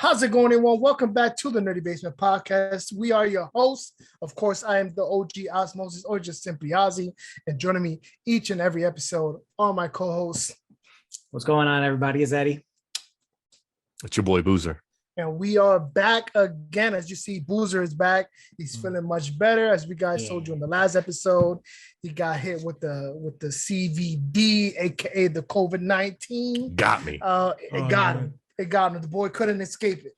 How's it going, everyone? Welcome back to the Nerdy Basement Podcast. We are your hosts. Of course, I am the OG Osmosis, or just simply Ozzy. And joining me each and every episode are my co-hosts. What's going on, everybody? It's Eddie. It's your boy Boozer. And we are back again. As you see, Boozer is back. He's feeling much better. As we guys told you in the last episode, he got hit with the CVD, aka the COVID-19. Got me. It got him. It got him. The boy couldn't escape it.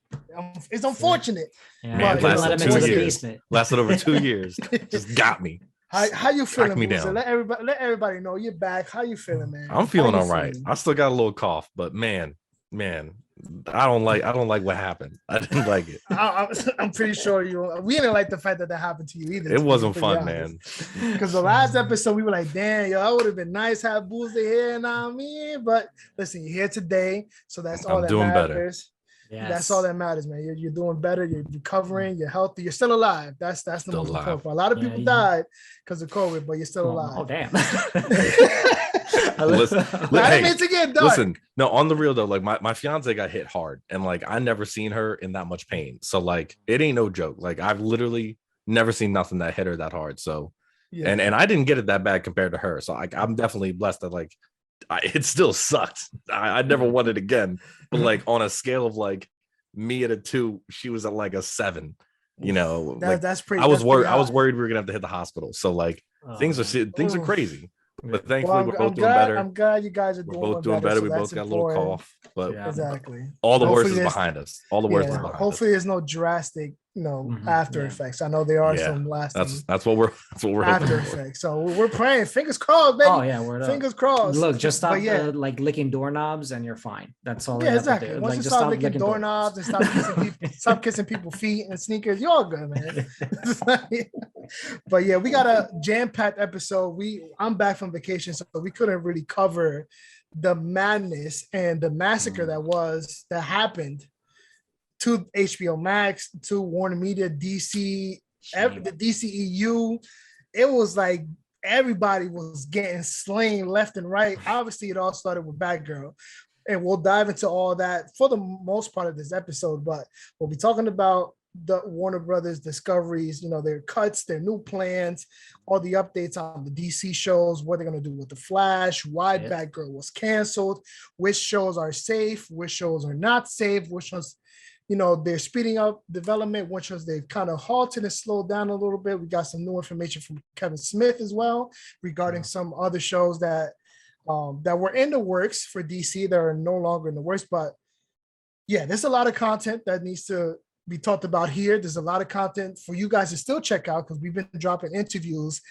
It's unfortunate. Yeah, Man, let him into the basement. Lasted over 2 years. Just got me. How you feeling, me Boozer? down. Let everybody know you're back. How you feeling, man? I'm feeling How all you right. feeling? I still got a little cough, but man, I don't like what happened. I didn't like it. I'm pretty sure we didn't like the fact that happened to you either. It wasn't fun, man. Because the last episode we were like, damn, yo, that would have been nice to have Boozer here, but listen, you're here today, so that's all I'm that doing matters. Yes. That's all that matters, man. You're doing better. You're recovering. You're healthy. You're still alive. That's the Still most alive. important part. A lot of people died because of COVID, but you're still alive. Oh, damn. I didn't mean to get done. Listen, no, on the real though, like my fiance got hit hard, and like I never seen her in that much pain. So like it ain't no joke. Like I've literally never seen nothing that hit her that hard. So Yeah. and I didn't get it that bad compared to her. So I'm definitely blessed that like it still sucked. I never want it again. But like on a scale of like me at a 2, she was at like a 7. You know, That's pretty. I was that's worried. pretty I was high. worried we were gonna have to hit the hospital. So like things are crazy. But thankfully Well, we're both doing better. I'm glad you guys are We're doing both doing better. so We that's both got a important. little cough, but Yeah. Exactly. all the worst Hopefully is there's- behind us. All the worst is behind Hopefully us. there's no drastic, Mhm. after Yeah. effects. I know there are Yeah. some lasting That's what we're after hoping for. effects. So we're praying. Fingers crossed, baby. Oh, yeah. Word up. Fingers crossed. Look, just stop But yeah. like licking doorknobs and you're fine. That's all. Yeah, you have exactly. To do. Once Like, you just stop licking licking doorknobs and stop kissing people's feet and sneakers, you're all good, man. But yeah, we got a jam-packed episode. I'm back from vacation, so we couldn't really cover the madness and the massacre that happened to HBO Max, to Warner Media, DC, the DCEU. It was like everybody was getting slain left and right. Obviously, it all started with Batgirl. And we'll dive into all that for the most part of this episode, but we'll be talking about the Warner Brothers discoveries, their cuts, their new plans, all the updates on the DC shows, what they're going to do with the Flash, why Batgirl was canceled, which shows are safe, which shows are not safe, which ones, they're speeding up development, which ones they've kind of halted and slowed down a little bit. We got some new information from Kevin Smith as well regarding some other shows that were in the works for DC that are no longer in the works. But yeah, there's a lot of content that needs to be talked about here. There's a lot of content for you guys to still check out because we've been dropping interviews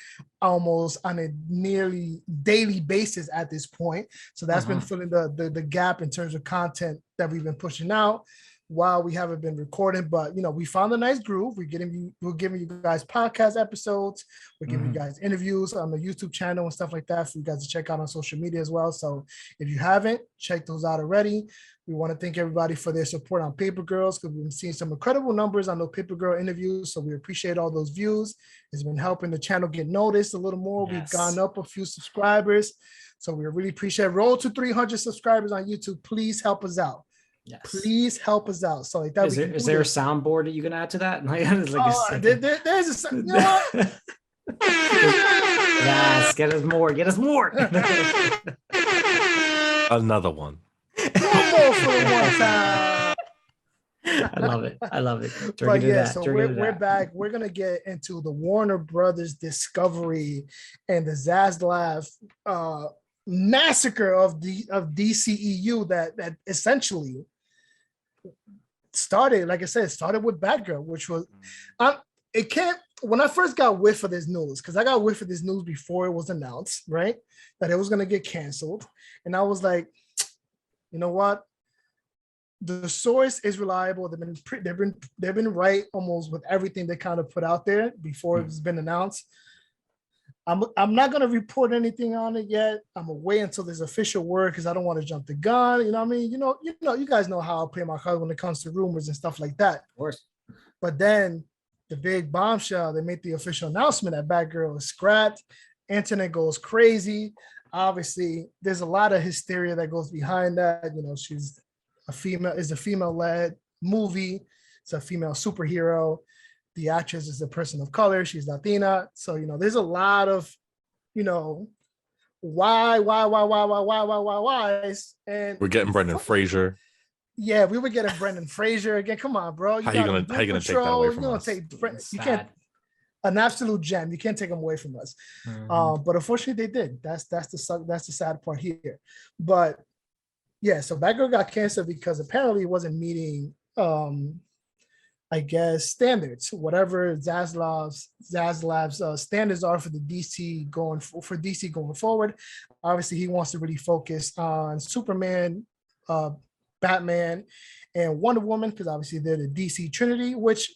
almost on a nearly daily basis at this point. So that's been filling the gap in terms of content that we've been pushing out while we haven't been recording. But we found a nice groove. We're giving you guys podcast episodes. We're giving you guys interviews on the YouTube channel and stuff like that for you guys to check out on social media as well. So if you haven't, check those out already. We want to thank everybody for their support on Paper Girls because we've been seeing some incredible numbers on those Paper Girl interviews. So we appreciate all those views. It's been helping the channel get noticed a little more. Yes. We've gone up a few subscribers. So we really appreciate it. Roll to 300 subscribers on YouTube. Please help us out. Yes. Please help us out. So like that. Is there a soundboard that you can add to that? There's a, you know what? Yes, get us more. Another one. More for one time. I love it. But yeah, so we're back. We're gonna get into the Warner Brothers discovery and the Zaslav massacre of DCEU that essentially started, like I said, started with Batgirl, which was when I first got whiff of this news, because I got whiff of this news before it was announced, right? That it was gonna get canceled. And I was like, you know what? The source is reliable. They've been right almost with everything they kind of put out there before it's been announced. I'm not gonna report anything on it yet. I'm gonna wait until there's official word because I don't want to jump the gun. You know what I mean? You guys know how I play my cards when it comes to rumors and stuff like that. Of course. But then the big bombshell, they made the official announcement that Batgirl is scrapped. Internet goes crazy. Obviously, there's a lot of hysteria that goes behind that. She's a female led movie. It's a female superhero. The actress is a person of color. She's Latina. So, there's a lot of, why, and We're getting Brendan Fraser. yeah, we were getting Brendan Fraser again. Come on, bro. How you gonna take that away from us? You can't. An absolute gem. You can't take them away from us. But unfortunately, they did. That's the sad part here. But yeah, so Batgirl got canceled because apparently it wasn't meeting, I guess, standards. Whatever Zaslav's standards are for the DC going forward. Obviously, he wants to really focus on Superman, Batman, and Wonder Woman, because obviously they're the DC Trinity, which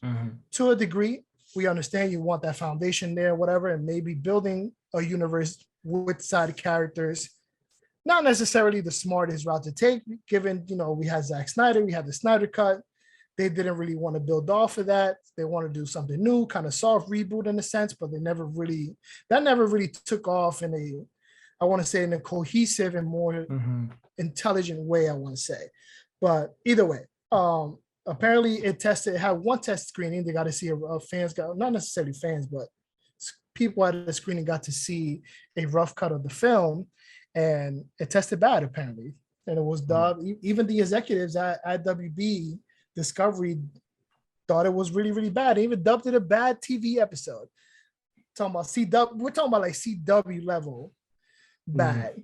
to a degree, we understand you want that foundation there, whatever, and maybe building a universe with side characters. Not necessarily the smartest route to take, given, we had Zack Snyder, we had the Snyder Cut. They didn't really want to build off of that. They want to do something new, kind of soft reboot in a sense, but that never really took off in a cohesive and more intelligent way, I want to say. But either way, apparently it had one test screening. They got to see not necessarily fans, but people at the screening got to see a rough cut of the film, and it tested bad apparently. And it was dubbed. Even the executives at WB Discovery thought it was really, really bad. They even dubbed it a bad TV episode. We're talking about like CW level bad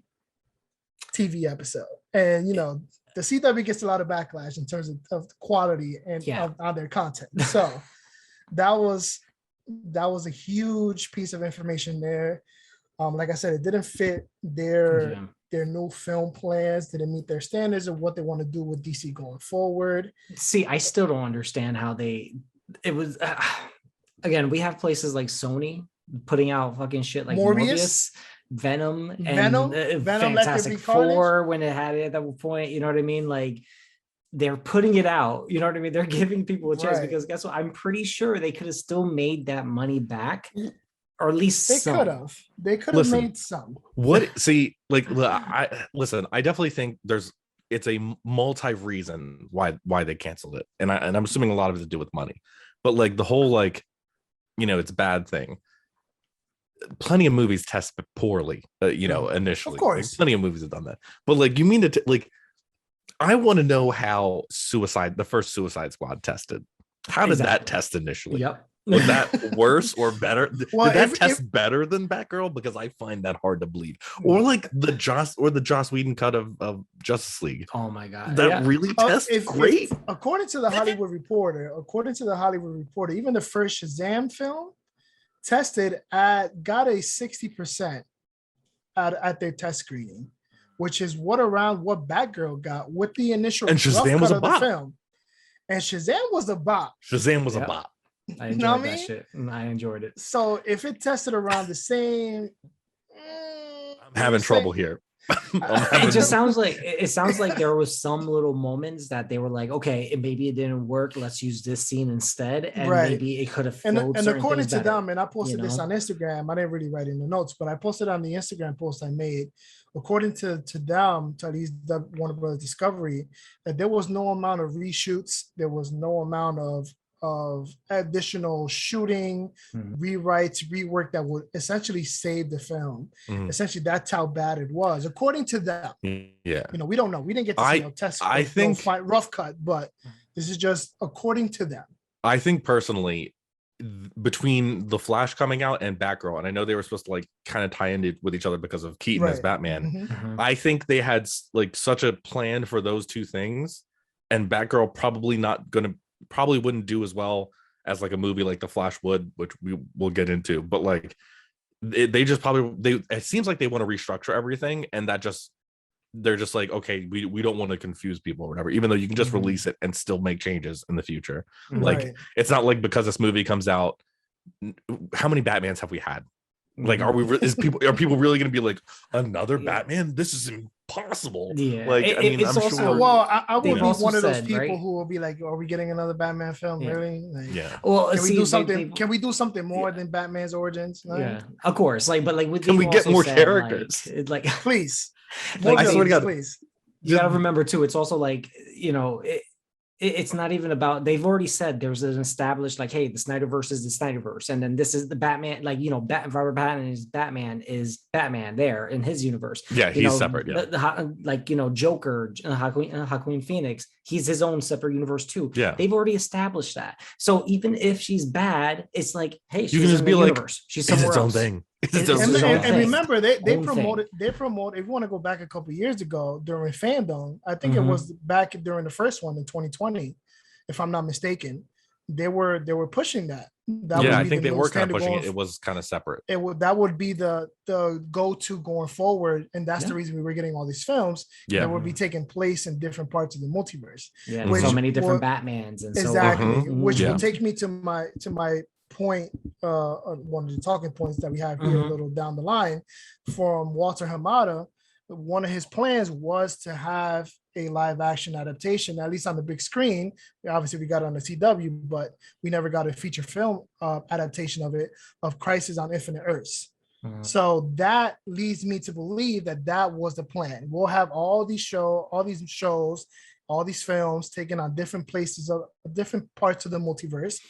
TV episode. And the CW gets a lot of backlash in terms of quality and on their content. So that was a huge piece of information there. Like I said, it didn't fit their new film plans, didn't meet their standards of what they want to do with DC going forward. See, I still don't understand how it was. Again, we have places like Sony putting out fucking shit like Morbius, Venom, and Fantastic Four when it had it at that point. You know what I mean? Like, they're putting it out. You know what I mean? They're giving people a chance because guess what? I'm pretty sure they could have still made that money back. Or at least they could have made some. I definitely think it's a multi-reason why they canceled it. And I'm assuming a lot of it to do with money. But like the whole it's bad thing. Plenty of movies test poorly, initially. Of course. Plenty of movies have done that. But you mean to I want to know how the first Suicide Squad tested. How did that test initially? Yep. Was that worse or better? Did that test better than Batgirl? Because I find that hard to believe. Or the Joss Whedon cut of Justice League. Oh my god, that really tests great. According to the Hollywood Reporter, even the first Shazam film tested got a 60% at their test screening, which is around what Batgirl got with the initial and Shazam was a bop. Film. And Shazam was a bop. A bop. I enjoyed that shit. I enjoyed it. So if it tested around the same, I'm having trouble here. It sounds like there was some little moments that they were like, okay, maybe it didn't work. Let's use this scene instead, and maybe it could have flowed. And according to them, and I posted this on Instagram. I didn't really write in the notes, but I posted on the Instagram post I made. According to them, to at least the Warner Bros. Discovery, that there was no amount of reshoots. There was no amount of additional shooting, rewrites, rework that would essentially save the film. Essentially, that's how bad it was, according to them. Yeah, we don't know. We didn't get to see a test. I think rough cut, but this is just according to them. I think personally, between the Flash coming out and Batgirl, and I know they were supposed to kind of tie in with each other because of Keaton as Batman. I think they had such a plan for those two things, and Batgirl probably wouldn't do as well as a movie like The Flash would, which we will get into. But it seems like they want to restructure everything, and they're just like, okay, we don't want to confuse people or whatever, even though you can just release it and still make changes in the future. It's not like because this movie comes out, how many Batmans have we had? Are people really going to be like, another Batman? This is impossible. Yeah. I'm also, sure. Well, I will be one of those people who will be like, are we getting another Batman film? Yeah. Really? Well, can we do something? Can we do something more than Batman's origins? Yeah, of course. With can we get more characters? Please. I swear to God, please. You gotta remember too. It's also it's not even about, they've already said there's an established, like, hey, the Snyderverse is the Snyderverse, and then this is the Batman, like, you know, Robert Pattinson is Batman there in his universe. Yeah, you he's know, separate. Yeah, like, you know, Joker, Joaquin Phoenix, he's his own separate universe too. Yeah, they've already established that. So even if she's bad, it's like, hey, she's you can just in be the like, universe. She's somewhere it's its own else. thing. And remember, they promoted. If you want to go back a couple years ago during fandom, I think it was back during the first one in 2020, if I'm not mistaken. They were pushing that. I think they were kind of pushing it. It was kind of separate. That would be the go-to going forward, and that's the reason we were getting all these films that would be taking place in different parts of the multiverse. Yeah, so many different Batmans and exactly, which will take me to my point, one of the talking points that we have here a little down the line from Walter Hamada. One of his plans was to have a live action adaptation, at least on the big screen. Obviously, we got it on the CW, but we never got a feature film adaptation of it, of Crisis on Infinite Earths. So that leads me to believe that was the plan. We'll have all these shows, all these films taken on different places of different parts of the multiverse,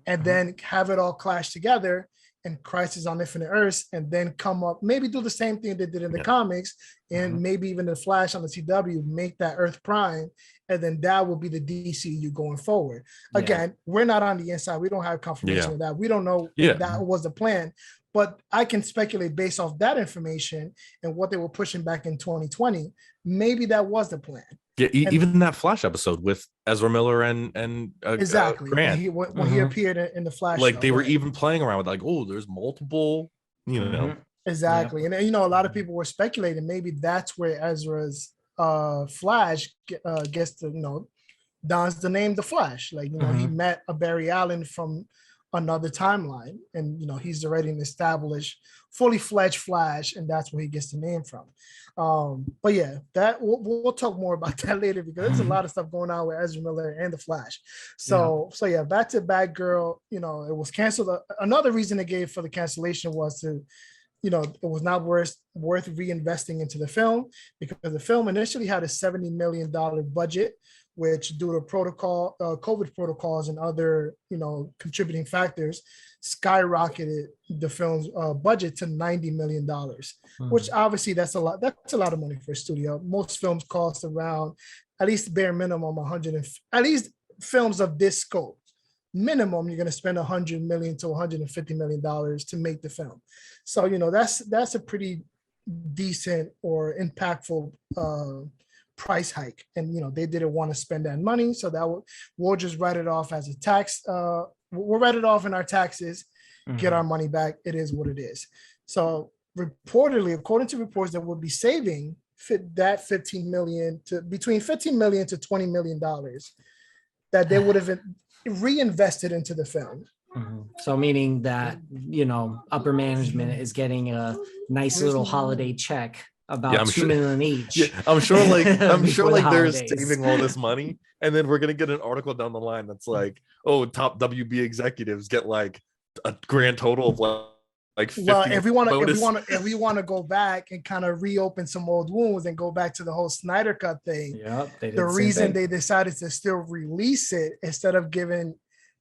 and then have it all clash together in Crisis on Infinite Earths, and then come up, maybe do the same thing they did in the comics, and maybe even the Flash on the CW, make that Earth Prime, and then that will be the DCU going forward. Again, we're not on the inside. We don't have confirmation of that. We don't know if that was the plan, but I can speculate based off that information and what they were pushing back in 2020. Maybe that was the plan. Yeah, even that Flash episode with Ezra Miller and exactly Grant. When he appeared in the Flash, like they were even playing around with like, oh, there's multiple, you know. Exactly, and you know, a lot of people were speculating maybe that's where Ezra's Flash gets to, you know, dons the name the Flash. Like, you know, he met a Barry Allen from another timeline, and you know, he's already an established, fully fledged Flash, and that's where he gets the name from. But yeah, that we'll talk more about that later, because there's a lot of stuff going on with Ezra Miller and the Flash. So yeah, back to Batgirl. You know, it was canceled. Another reason they gave for the cancellation was to, you know, it was not worth reinvesting into the film, because the film initially had a $70 million budget, which due to COVID protocols and other, you know, contributing factors, skyrocketed the film's budget to $90 million, which obviously that's a lot of money for a studio. Most films cost around, at least bare minimum, at least films of this scope, minimum, you're going to spend $100 million to $150 million to make the film. So, you know, that's a pretty decent or impactful price hike. And, you know, they didn't want to spend that money. So we'll just write it off as a tax. We'll write it off in our taxes, get our money back. It is what it is. So reportedly, according to reports, that we'll be saving that $15 million to between $15 million to $20 million that they would have reinvested into the film. So meaning that, you know, upper management is getting a nice little holiday check, about $2 million each. Yeah, I'm sure like they're saving all this money, and then we're gonna get an article down the line that's like, oh, top WB executives get like a grand total of like 50. Well, if we want to go back and kind of reopen some old wounds and go back to the whole Snyder Cut thing, the reason they decided to still release it instead of giving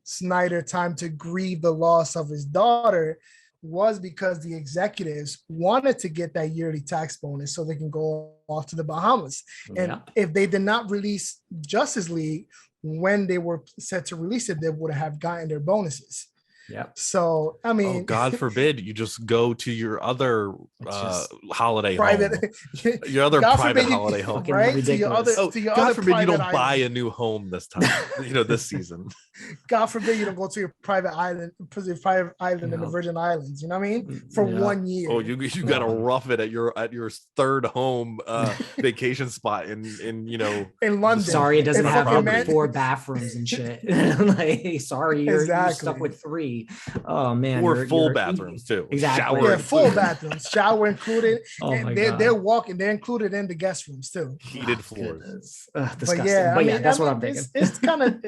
Snyder time to grieve the loss of his daughter was because the executives wanted to get that yearly tax bonus so they can go off to the Bahamas. And if they did not release Justice League when they were set to release it, they would have gotten their bonuses. Yeah. So, I mean, God forbid you just go to your other holiday home. Your other private holiday home. Right? God forbid you don't buy a new home this time, you know, this season. God forbid you don't go to your private island in the Virgin Islands. You know what I mean? For 1 year. Oh, you got to rough it at your third home vacation spot in you know, in London. Sorry, it doesn't have 4 bathrooms and shit. Like, sorry, you're stuck with 3. Oh man, or full bathrooms too. Exactly. Shower full bathrooms, shower included. And they're included in the guest rooms too. Heated floors. Disgusting. But yeah, that's what I'm thinking. It's kind of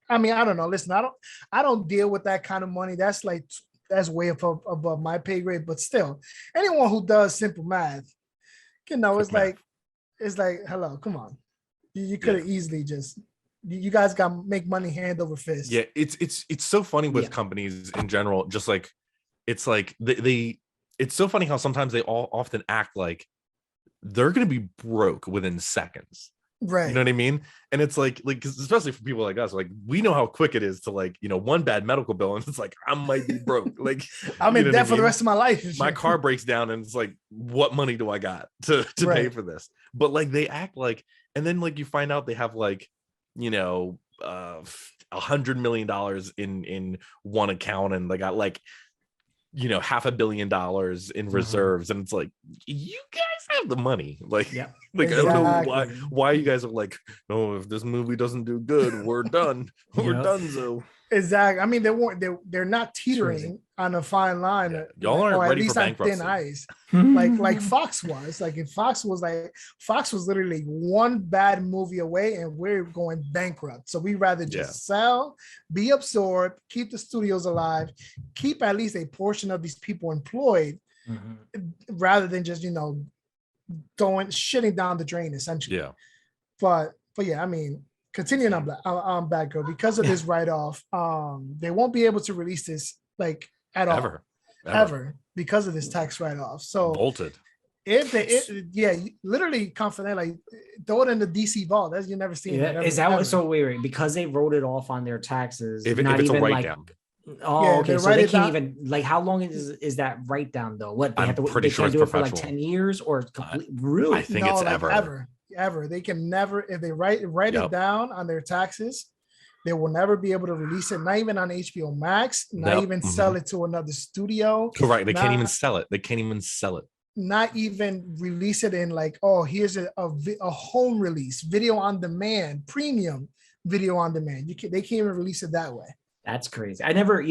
I mean, I don't know. Listen, I don't deal with that kind of money. That's way above my pay grade. But still, anyone who does simple math, you know, it's like, hello, come on. You could have easily just You guys got to make money hand over fist. Yeah, it's so funny with companies in general. Just like it's like it's so funny how sometimes they all often act like they're gonna be broke within seconds. Right. You know what I mean? And it's like especially for people like us, like we know how quick it is to like, one bad medical bill and it's like I might be broke. Like I'm in debt for the rest of my life. My car breaks down and it's like, what money do I got to pay for this? But like they act like, and then like you find out they have like, $100 million in one account and they got like, $500 million in reserves, and it's like, you guys have the money. Like, like exactly. I don't know why you guys are like, oh, if this movie doesn't do good, we're done. We're done. So exactly. I mean, they're not teetering on a fine line. Yeah. Y'all aren't ready for bankruptcy. Thin ice. like Fox was. Like if Fox was literally one bad movie away and we're going bankrupt. So we rather just sell, be absorbed, keep the studios alive, keep at least a portion of these people employed, rather than just shitting down the drain essentially. Yeah. But yeah, I mean, continuing on Batgirl, because of this write-off, they won't be able to release this like at all ever because of this tax write-off. So bolted. Literally confident, like throw it in the DC vault. That's you never seen. Yeah, is that what? So wait, because they wrote it off on their taxes. If it's a write-down. Okay. So they can't even like. How long is that write-down though? What they have to? They can't do it for like 10 years or really? I think it's ever. They can never, if they write it down on their taxes, they will never be able to release it, not even on HBO Max, not even sell it to another studio. Correct. They can't even sell it. Not even release it in like, oh, here's a home release, video on demand, premium video on demand. They can't even release it that way. That's crazy. I never,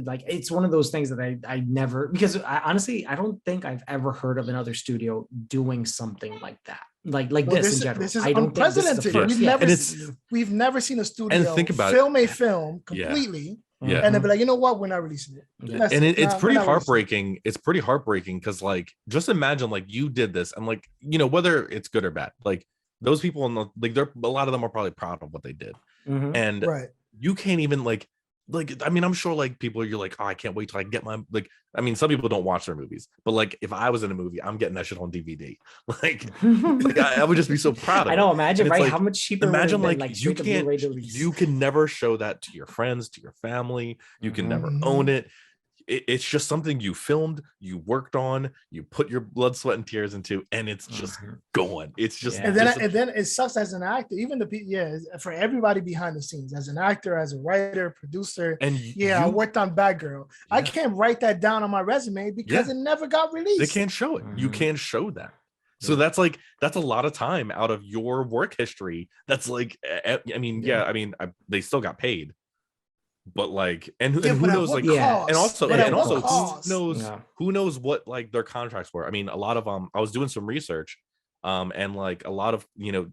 like it's one of those things that I never, because honestly, I don't think I've ever heard of another studio doing something like that. Like this in general. This is unprecedented. We've never seen a studio film a film completely. Yeah. And they'll be like, you know what? We're not releasing it. Yeah. And it's pretty heartbreaking. It's pretty heartbreaking because like, just imagine like you did this and like, whether it's good or bad, like those people a lot of them are probably proud of what they did. And you can't even like, I mean, I'm sure like people you're like, oh, I can't wait till I get my I mean, some people don't watch their movies, but like if I was in a movie, I'm getting that shit on DVD. Like I would just be so proud of it. I know, imagine right how much cheaper. Imagine like you can never show that to your friends, to your family. You can never own it. It's just something you filmed, you worked on, you put your blood, sweat, and tears into, and it's just going. It's just, and then it sucks as an actor, even for everybody behind the scenes, as an actor, as a writer, producer. And I worked on Batgirl. Yeah. I can't write that down on my resume because it never got released. They can't show it. You can't show that. So that's a lot of time out of your work history. That's like, they still got paid. But like, and who knows, like, and also who knows what like their contracts were. I mean, a lot of I was doing some research, and like a lot of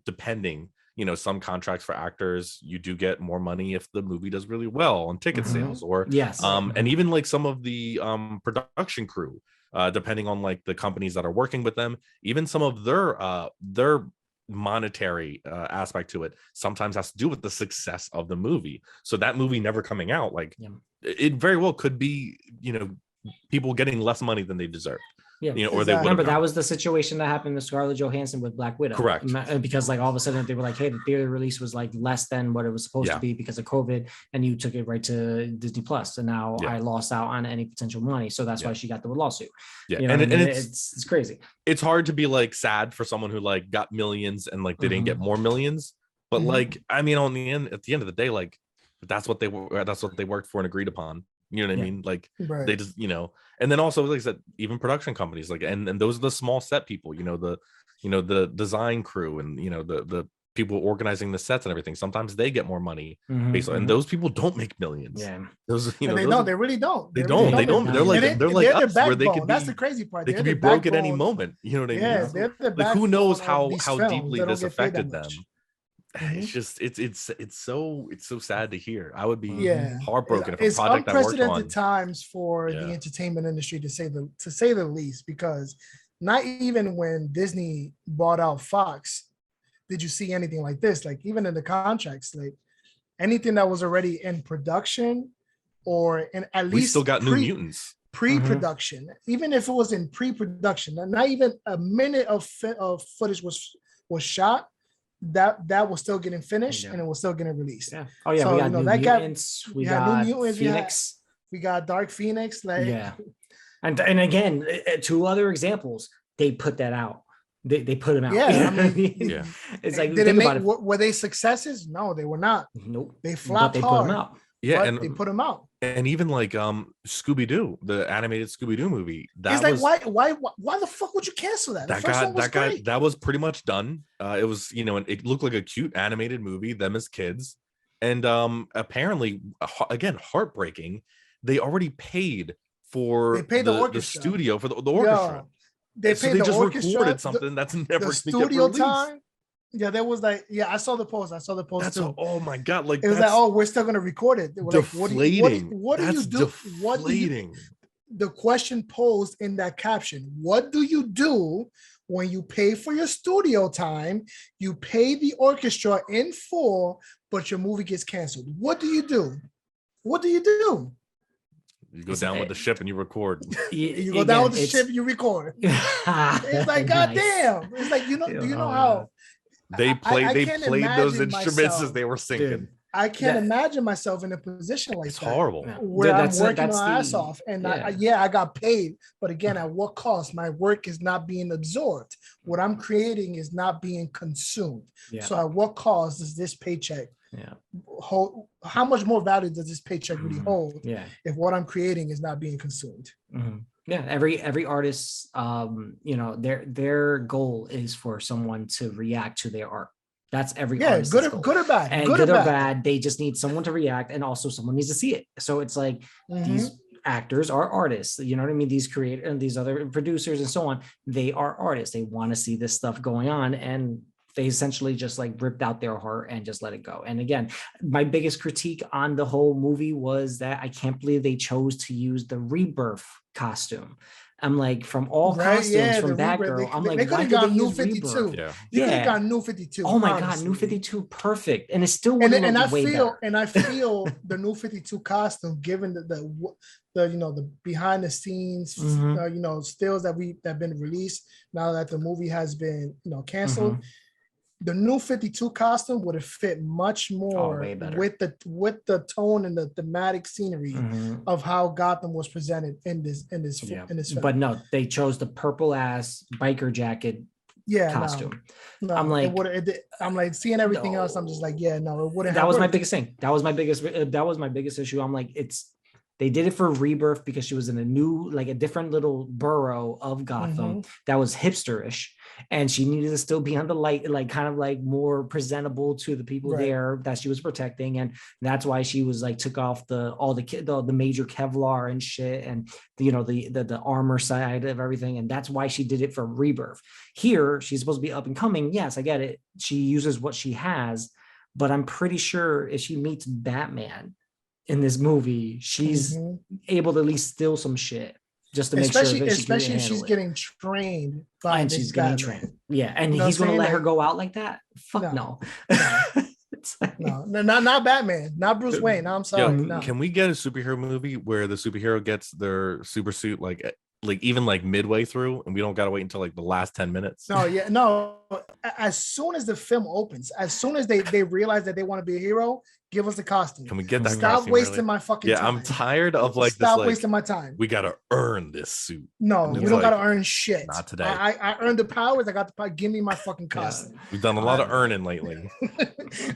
depending, some contracts for actors, you do get more money if the movie does really well on ticket sales, or and even like some of the production crew, depending on like the companies that are working with them, even some of their monetary aspect to it sometimes has to do with the success of the movie. So that movie never coming out, like it very well could be people getting less money than they deserved. Or they remember that was the situation that happened with Scarlett Johansson with Black Widow. Correct. Because like all of a sudden they were like, hey, the theater release was like less than what it was supposed to be because of COVID, and you took it right to Disney Plus, and now I lost out on any potential money. So that's why she got the lawsuit. And it's crazy. It's hard to be like sad for someone who like got millions and like they didn't get more millions, but like I mean, at the end of the day, like that's what they worked for and agreed upon. You know what I mean? Like they just, and then also, like I said, even production companies, like, and those are the small set people, the design crew and, the people organizing the sets and everything. Sometimes they get more money based on, and those people don't make millions. Yeah. Those, they really don't. They don't. They're like us, where they could that's the crazy part. They can be broke at any moment. You know what I mean? Yeah, like who knows how deeply this affected them. It's just it's so sad to hear. I would be heartbroken if a project that worked on. It's unprecedented times for the entertainment industry to say the least, because not even when Disney bought out Fox did you see anything like this. Like even in the contracts, like anything that was already in production or in at least we still got New Mutants. Pre-production, even if it was in pre-production, not even a minute of footage was shot, that was still getting finished and it was still getting released. Yeah. Oh yeah, so, we got New Mutants. We got New Mutants, Phoenix. We got Dark Phoenix. And again, 2 other examples. They put that out. They put them out. Yeah, It's like, did it make, were they successes? No, they were not. Nope. They flopped they hard. Put them out. Yeah, and they put them out. And even like Scooby-Doo, the animated Scooby-Doo movie. That it's like why the fuck would you cancel that? That was pretty much done. It was, it looked like a cute animated movie, them as kids. And apparently, again, heartbreaking. They already paid for the studio for the orchestra. They just recorded something that's never the studio time. Yeah, there was I saw the post. That's too. Oh my god! Like it was like, oh, we're still gonna record it. Deflating. What do you do? Deflating. The question posed in that caption: what do you do when you pay for your studio time? You pay the orchestra in full, but your movie gets canceled. What do you do? What do you do? You go down with the ship and you record. You go down with the ship and you record. It's like, goddamn. It's like, do you know how they played those instruments as they were sinking? Dude, I can't imagine myself in a position like it's that. It's horrible. Where I'm working my ass off. And I got paid. But again, at what cost? My work is not being absorbed. What I'm creating is not being consumed. Yeah. So at what cost does this paycheck hold? How much more value does this paycheck really hold if what I'm creating is not being consumed? Yeah, every artist, their goal is for someone to react to their art. That's every artist. Good or bad. And good or bad, they just need someone to react, and also someone needs to see it. So it's like these actors are artists. You know what I mean? These creators and these other producers and so on, they are artists. They want to see this stuff going on, and they essentially just like ripped out their heart and just let it go. And again, my biggest critique on the whole movie was that I can't believe they chose to use the Rebirth costume. I'm like, from all costumes from Batgirl, I'm like, they could have got New 52. You could have got New 52. Oh my god, New 52, perfect. And it still wouldn't look way better. And I feel the New 52 costume, given the behind the scenes, stills that have been released now that the movie has been canceled. The New 52 costume would have fit much more with the tone and the thematic scenery of how Gotham was presented in this film. But no, they chose the purple ass biker jacket costume. No, I'm like seeing everything else. I'm just like, it wouldn't. That was my biggest thing. That was my biggest issue. I'm like, they did it for Rebirth because she was in a different little borough of Gotham that was hipsterish, and she needed to still be on the light, like kind of like more presentable to the people there that she was protecting, and that's why she was like took off the major Kevlar and shit, and the armor side of everything, and that's why she did it for Rebirth. Here, she's supposed to be up and coming. Yes, I get it. She uses what she has, but I'm pretty sure if she meets Batman in this movie, she's able to at least steal some shit just to make sure that especially if she's getting trained by and she's getting trained. Yeah, and he's going to let her go out like that? Fuck no. No, not Batman, not Bruce Wayne. No, I'm sorry. No. Can we get a superhero movie where the superhero gets their super suit like even like midway through, and we don't gotta wait until like the last 10 minutes? No. As soon as the film opens, as soon as they realize that they want to be a hero, give us the costume. Can we get that? Stop wasting my fucking time. I'm tired of like stop wasting my time. We gotta earn this suit. No, we don't gotta earn shit. Not today. I earned the powers. I got the power. Give me my fucking costume. We've done a lot of earning lately.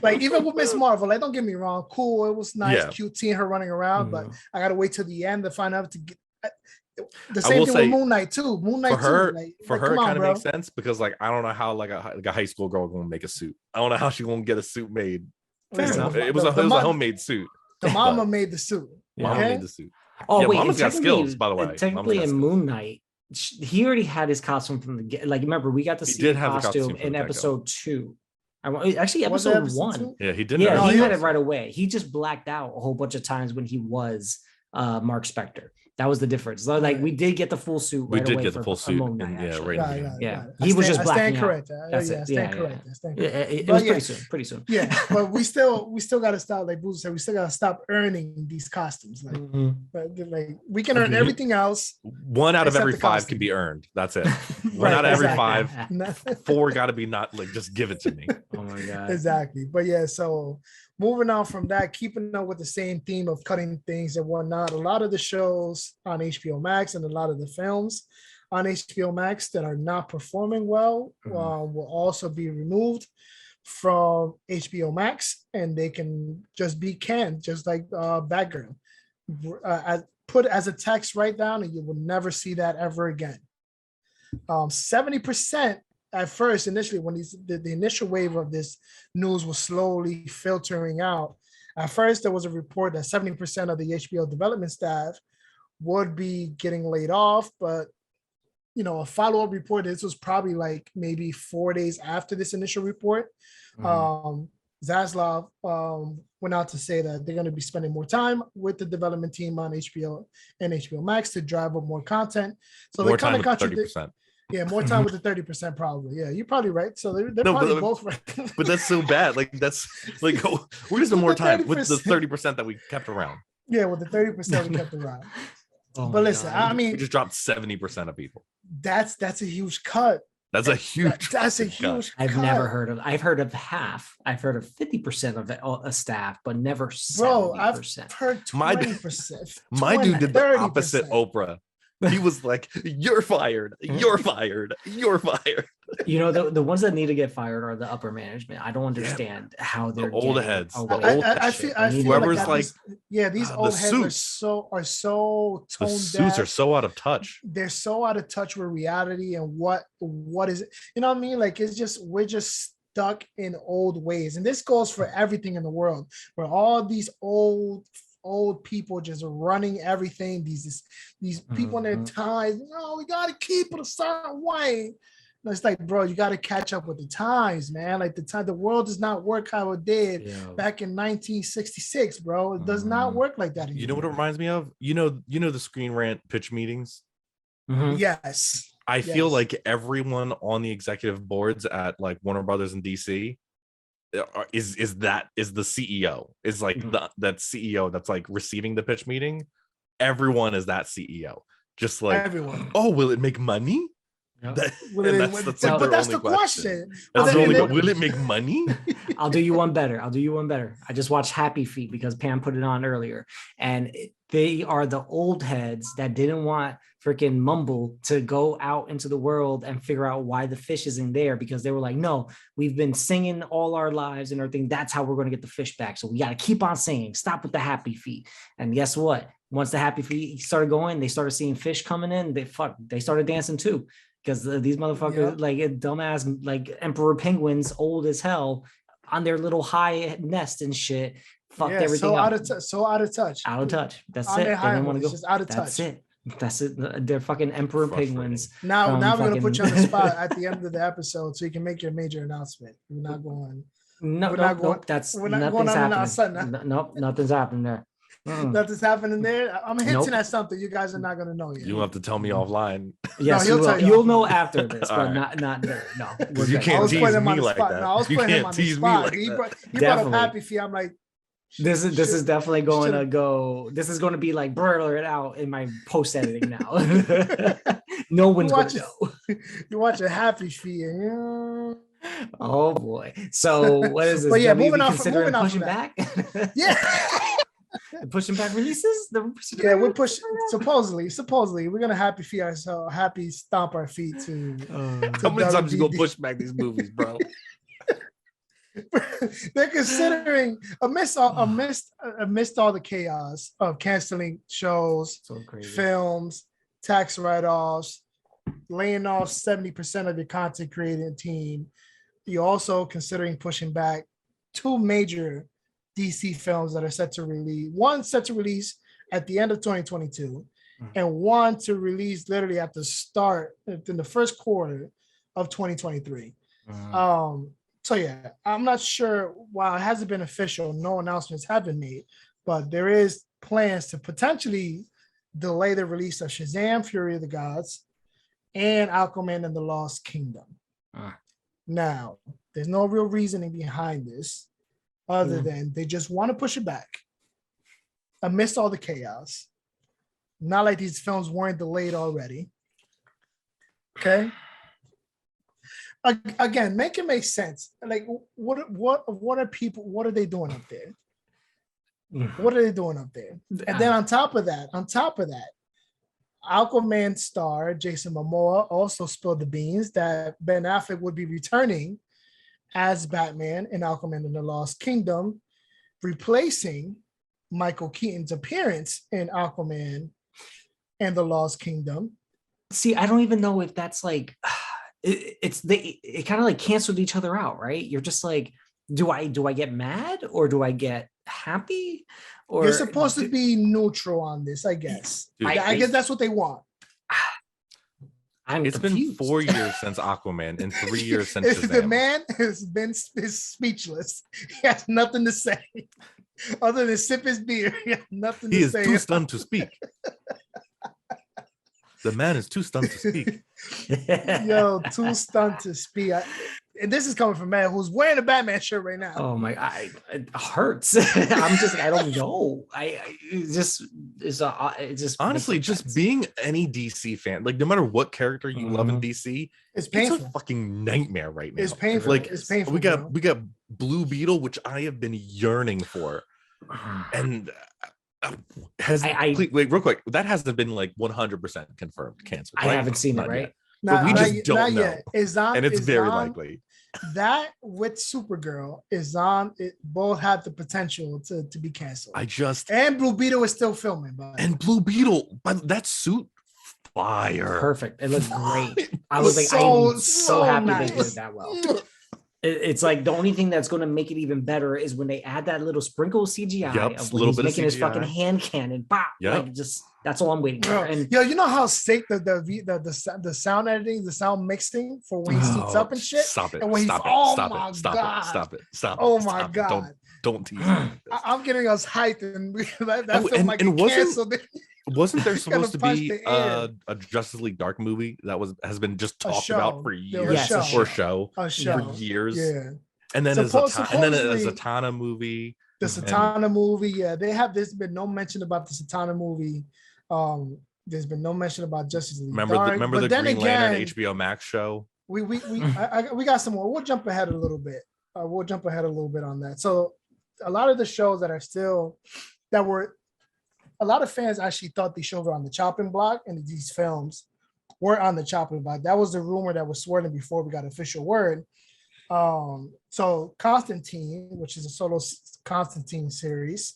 Like even with Miss Marvel, like don't get me wrong, cool. It was nice, cute seeing her running around, but I gotta wait till the end to find out to get. The same thing with Moon Knight too. For her, it kind of makes sense because like I don't know how like a high school girl gonna make a suit. I don't know how she gonna get a suit made. It was a homemade suit. The mama made the suit. Mama made the suit. Oh wait, Mama's got skills, by the way. Technically, in Moon Knight, he already had his costume from the remember we got to see the costume in episode 2. Actually, episode 1. Yeah, he did. Yeah, he had it right away. He just blacked out a whole bunch of times when he was Mark Spector. That was the difference. So, like, we did get the full suit. We right did away get the full suit. Moon Knight, Yeah. He was just blacking correct. out. That's it. I stand correct. It was pretty soon. Yeah, but we still got to stop. Like Boo said, we still got to stop earning these costumes. Like, like we can earn everything else. 1 out of every 5 can be earned. That's it. 1 out of every 5. 4 got to be not like just give it to me. Oh my god. Exactly. But yeah, so moving on from that, keeping up with the same theme of cutting things and whatnot, a lot of the shows on HBO Max and a lot of the films on HBO Max that are not performing well will also be removed from HBO Max, and they can just be canned, just like Batgirl. Put as a text right down, and you will never see that ever again. 70% at first, initially, when the initial wave of this news was slowly filtering out, at first there was a report that 70% of the HBO development staff would be getting laid off, but a follow-up report, this was probably like maybe 4 days after this initial report. Zaslav went out to say that they're going to be spending more time with the development team on HBO and HBO Max to drive up more content. So they kind of contradict. Yeah, more time with the 30% probably. Yeah, you're probably right. So they're probably both right. But that's so bad. Like that's like we're just more time with the 30% that we kept around. Yeah, with the 30% we kept around. But listen, God. I mean, we just dropped 70% of people. That's a huge cut. That's a huge. That's a huge. I've never heard of. I've heard of half. I've heard of 50% of a staff, but never 70%. Bro, I've heard 20%. My dude did the opposite. Oprah. He was like, "You're fired. You're fired. You're fired." The ones that need to get fired are the upper management. I don't understand how they're the old heads. I feel whoever's like these old heads are so toned down. The suits are so out of touch. They're so out of touch with reality and what is it? You know what I mean? Like we're just stuck in old ways, and this goes for everything in the world. Where all these old people just running everything. These people in their ties. No, we gotta keep it a certain way. And it's like, bro, you gotta catch up with the times, man. Like the world does not work how it did back in 1966, bro. It does not work like that anymore. You know what it reminds me of? You know the Screen Rant pitch meetings. Yes. I feel like everyone on the executive boards at like Warner Brothers and DC is the CEO, is like that CEO that's like receiving the pitch meeting. Everyone is that CEO, just like everyone. Oh, will it make money? But that's the question. Will it make money? I'll do you one better. I just watched Happy Feet because Pam put it on earlier, and they are the old heads that didn't want freaking Mumble to go out into the world and figure out why the fish isn't there, because they were like, no, we've been singing all our lives and everything. That's how we're going to get the fish back. So we got to keep on singing. Stop with the Happy Feet. And guess what? Once the Happy Feet started going, they started seeing fish coming in. They started dancing too. Because these motherfuckers, like dumbass, like emperor penguins, old as hell, on their little high nest and shit, fucked everything up. So out of touch. Out of touch. That's it. They didn't want to go. Just out of touch. That's it. They're fucking emperor penguins. Now we're gonna put you on the spot at the end of the episode so you can make your major announcement. We're not going. Nothing's happening. Nothing's happening there. Nothing's happening there. I'm hinting at something you guys are not gonna know yet. You'll have to tell me offline. Yes, you'll know after this, but right. not there. No, you can't tease me like that. No, I was putting him on the spot. He brought up Happy Feet. I'm like, this is definitely going to go. This is going to be like blur it out in my post editing now. No one's going to know. You watch a Happy Feet. And, oh boy. So what is this? But yeah, moving on from pushing back. Yeah. Pushing back releases? We're pushing. Supposedly, we're gonna Happy Feet ourselves, happy stomp our feet to. How many times you gonna push back these movies, bro? They're considering amidst all the chaos of canceling shows, films, tax write-offs, laying off 70% of your content creating team. You're also considering pushing back 2 major DC films that are set to release. One set to release at the end of 2022, and one to release literally at the start in the first quarter of 2023. So yeah, I'm not sure. While it hasn't been official, no announcements have been made, but there is plans to potentially delay the release of Shazam, Fury of the Gods, and Aquaman and the Lost Kingdom. Now, there's no real reasoning behind this other than they just want to push it back amidst all the chaos. Not like these films weren't delayed already. Okay. Again, make it make sense. Like, what are people? What are they doing up there? What are they doing up there? And then on top of that, Aquaman star Jason Momoa also spilled the beans that Ben Affleck would be returning as Batman in Aquaman and the Lost Kingdom, replacing Michael Keaton's appearance in Aquaman and the Lost Kingdom. See, I don't even know if that's like it kind of like canceled each other out, right? You're just like, do I get mad or do I get happy? Or you're supposed to be neutral on this, I guess. Dude, I guess that's what they want. It's confused. Been 4 years since Aquaman and 3 years since Shazam. The man is speechless. He has nothing to say other than sip his beer. He has nothing to say. He is too stunned to speak. The man is too stunned to speak. Yo, too stunned to speak. And this is coming from a man who's wearing a Batman shirt right now. Oh my, it hurts. I'm just, I don't know. It's just honestly, just being any DC fan, like no matter what character you love in DC, it's painful. It's a fucking nightmare right now. It's painful. Like it's painful. We got Blue Beetle, which I have been yearning for, and wait, real quick, that hasn't been like 100% confirmed canceled. I haven't seen it, right? Yet. But we just don't know. And it's very likely. That with Supergirl is on. It both have the potential to be canceled. And Blue Beetle is still filming. And Blue Beetle, but that suit, fire. Perfect. It looks great. I was like, I'm so happy nice. They did it that well. It's like the only thing that's going to make it even better is when they add that little sprinkle CGI of when he's making his fucking hand cannon. Bop! Like just that's all I'm waiting for. And you know how sick the sound editing, the sound mixing for when he suits up and shit. Stop it! And when stop it! Oh my god! Don't tease me. I'm getting us hyped, and that film like canceled. Wasn't there supposed to be a Justice League Dark movie that has been just talked about for years? For years. Yeah. And then a Zatanna movie. The Zatanna movie, yeah. There's been no mention about the Zatanna movie. There's been no mention about Justice League. Remember the Green Lantern HBO Max show? We got some more. We'll jump ahead a little bit. On that. So a lot of the shows a lot of fans actually thought these shows were on the chopping block, and these films were on the chopping block. That was the rumor that was swirling before we got official word. So Constantine, which is a solo Constantine series,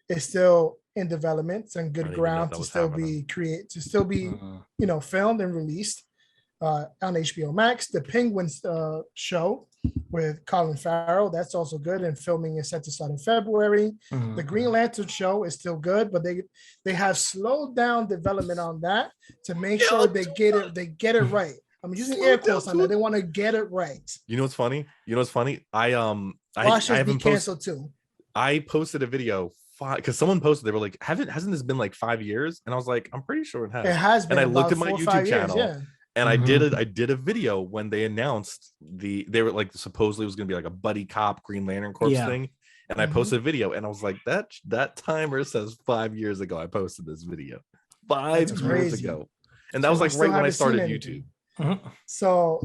is still in development. It's on good ground to still be filmed and released on HBO Max. The Penguins show with Colin Farrell, that's also good, and filming is set to start in February. The Green Lantern show is still good, but they have slowed down development on that to make sure they get it right. I'm using air quotes on that. They want to get it right. You know what's funny? I haven't canceled too. I posted a video because someone posted, they were like, hasn't this been like 5 years? And I was like, I'm pretty sure it has. It has been. And I looked at my YouTube channel. Years, and I did a video when they announced they were like, supposedly it was gonna be like a buddy cop Green Lantern Corps thing. And I posted a video, and I was like, that timer says 5 years ago I posted this video. 5 years ago. And that was like right when I started YouTube. So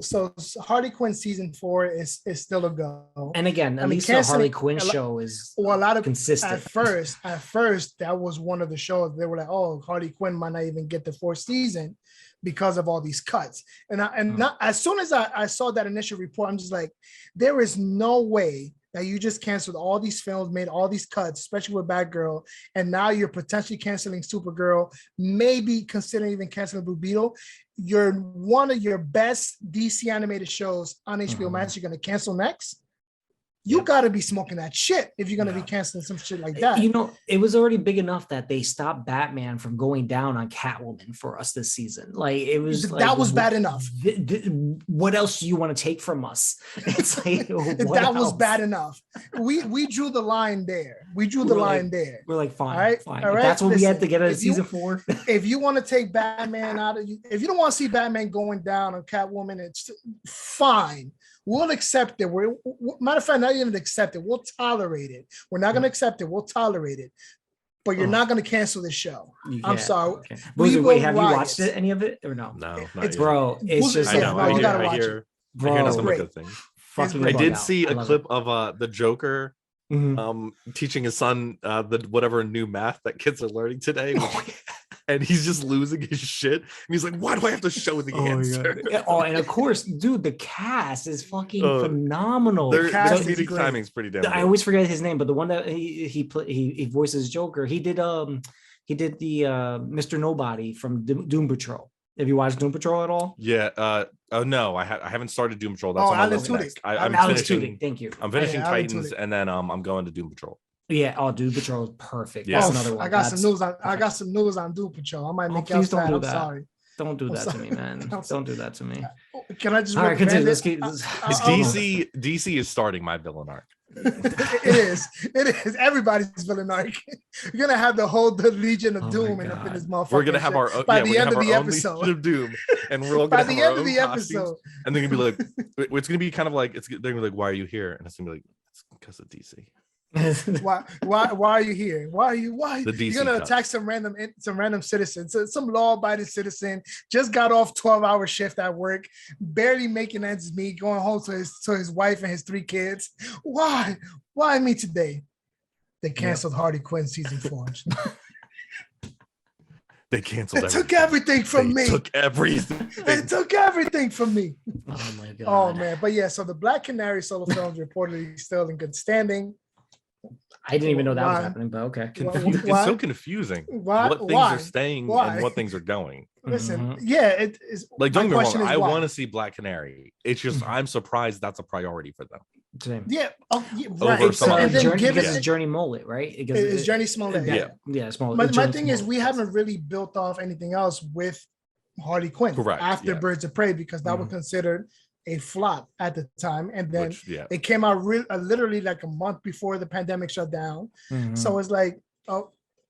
Harley Quinn season 4 is still a go. And again, at least the Harley Quinn show is consistent. At first, that was one of the shows they were like, oh, Harley Quinn might not even get the 4th season because of all these cuts. As soon as I saw that initial report, I'm just like, there is no way that you just canceled all these films, made all these cuts, especially with Batgirl, and now you're potentially canceling Supergirl, maybe considering even canceling Blue Beetle. You're one of your best DC animated shows on HBO Max. You're going to cancel next. You got to be smoking that shit if you're going to be canceling some shit like that. You know, it was already big enough that they stopped Batman from going down on Catwoman for us this season. Like, it was that was bad enough. What else do you want to take from us? It's like, that was bad enough. We drew the line there. We're like, fine, right? Fine. All right? That's what we had to get out of season 4. If you want to take Batman out of you, if you don't want to see Batman going down on Catwoman, it's fine. We'll accept it. Matter of fact, not even accept it. We'll tolerate it. We're not going to accept it. We'll tolerate it. But you're not going to cancel the show. I'm sorry. Okay. Wait, have you watched it, any of it, or no? No, bro. It's just I know. No, you got to watch it. Bro, I hear nothing but good things. I did see a clip of the Joker teaching his son the whatever new math that kids are learning today. And he's just losing his shit. And he's like, why do I have to show the answer? And of course, dude, the cast is fucking phenomenal. Their comedic timing is pretty damn good. I always forget his name, but the one that he voices Joker, he did the Mr. Nobody from Doom Patrol. Have you watched Doom Patrol at all? Yeah. Oh no, I haven't started Doom Patrol. That's on my list next. I'm Alex Tudyk. Thank you. I'm finishing Titans, and then I'm going to Doom Patrol. Yeah, Doom Patrol is perfect. Yeah. That's another one. I got some news on Doom Patrol. I might make y'all sad. I'm sorry. Don't do that to me, man. Don't do that to me. Can I just continue? Let's keep DC is starting my villain arc. It is. Everybody's villain arc. You're gonna have the Legion of Doom in this motherfucker. We're gonna have our own by the end of the episode Legion of Doom, and we're all gonna have our own costumes. And they're gonna be like, it's gonna be kind of like they're gonna be like, why are you here? And it's gonna be like, it's because of DC. why are you here? Why are you you're gonna attack some random citizen, some law-abiding citizen, just got off 12-hour shift at work, barely making ends meet, going home to his wife and his 3 kids. Why me today? They canceled Harley Quinn season 4. They canceled. They took everything from me. They took everything. They took everything from me. Oh my god. Oh man, but yeah. So the Black Canary solo film is reportedly still in good standing. I didn't even know that was happening, but okay. It's so confusing. What things are staying and what things are going. Listen, it is. Like, don't get me wrong, I want to see Black Canary. It's just I'm surprised that's a priority for them. Same. Yeah. Right. It's Journey Smollett, right? It's Journey Smollett. Yeah, Smollett. My thing is, we haven't really built off anything else with Harley Quinn after Birds of Prey, because that was considered a flop at the time, and then it came out literally like a month before the pandemic shut down. So it's like,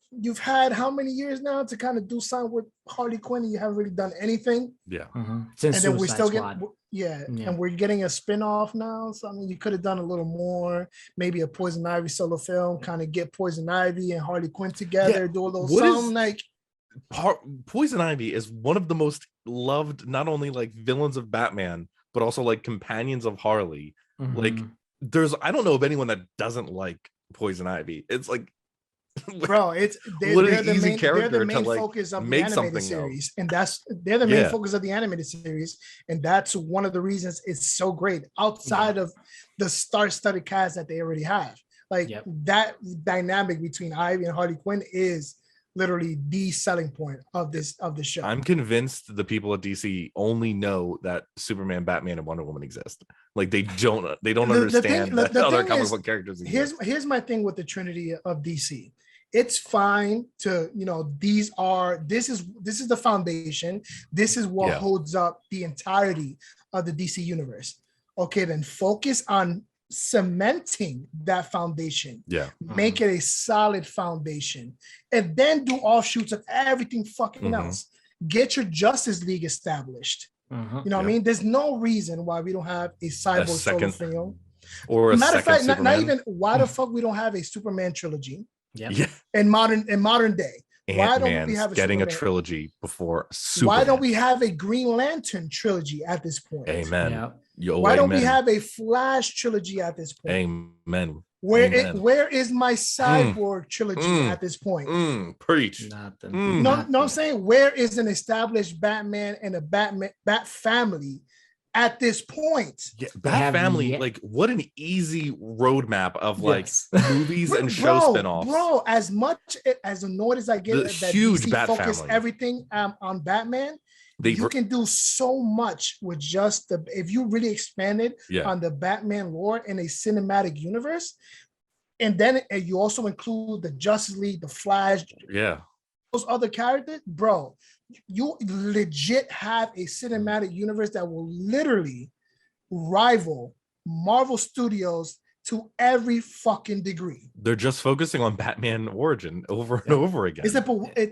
you've had how many years now to kind of do something with Harley Quinn, and you haven't really done anything. Since and then we're still getting and we're getting a spin-off now. So I mean, you could have done a little more, maybe a Poison Ivy solo film, kind of get Poison Ivy and Harley Quinn together, do a little something like. Poison Ivy is one of the most loved, not only like villains of Batman, but also like companions of Harley. Like, I don't know of anyone that doesn't like Poison Ivy. It's like, bro, they're the main focus of the animated series, and they're the main focus of the animated series, and that's one of the reasons it's so great. Outside of the star-studded cast that they already have, like that dynamic between Ivy and Harley Quinn is literally the selling point of the show. I'm convinced the people at DC only know that Superman, Batman, and Wonder Woman exist. Like, they don't understand that other comic book characters exist. Here's my thing with the Trinity of DC. It's fine to, this is the foundation. This is what holds up the entirety of the DC universe. Okay, then focus on cementing that foundation, make it a solid foundation, and then do offshoots of everything fucking else. Get your Justice League established. You know what I mean? There's no reason why we don't have a Cyborg solo film, or a matter of fact, not even why the fuck we don't have a Superman trilogy in modern day. Why don't we have a trilogy before Superman? Why don't we have a Green Lantern trilogy at this point? Amen. Why don't we have a Flash trilogy at this point? Amen. Where is my Cyborg trilogy at this point? Preach. No, I'm saying, where is an established Batman and a Bat family at this point? Bat family, like, what an easy roadmap of like movies and show spinoffs. Bro, as much as annoyed as I get, that huge DC Bat focus family. Everything on Batman. you can do so much with just if you really expanded on the Batman lore in a cinematic universe, and then you also include the Justice League, the Flash, those other characters, bro, you legit have a cinematic universe that will literally rival Marvel Studios to every fucking degree. They're just focusing on Batman origin over and over again.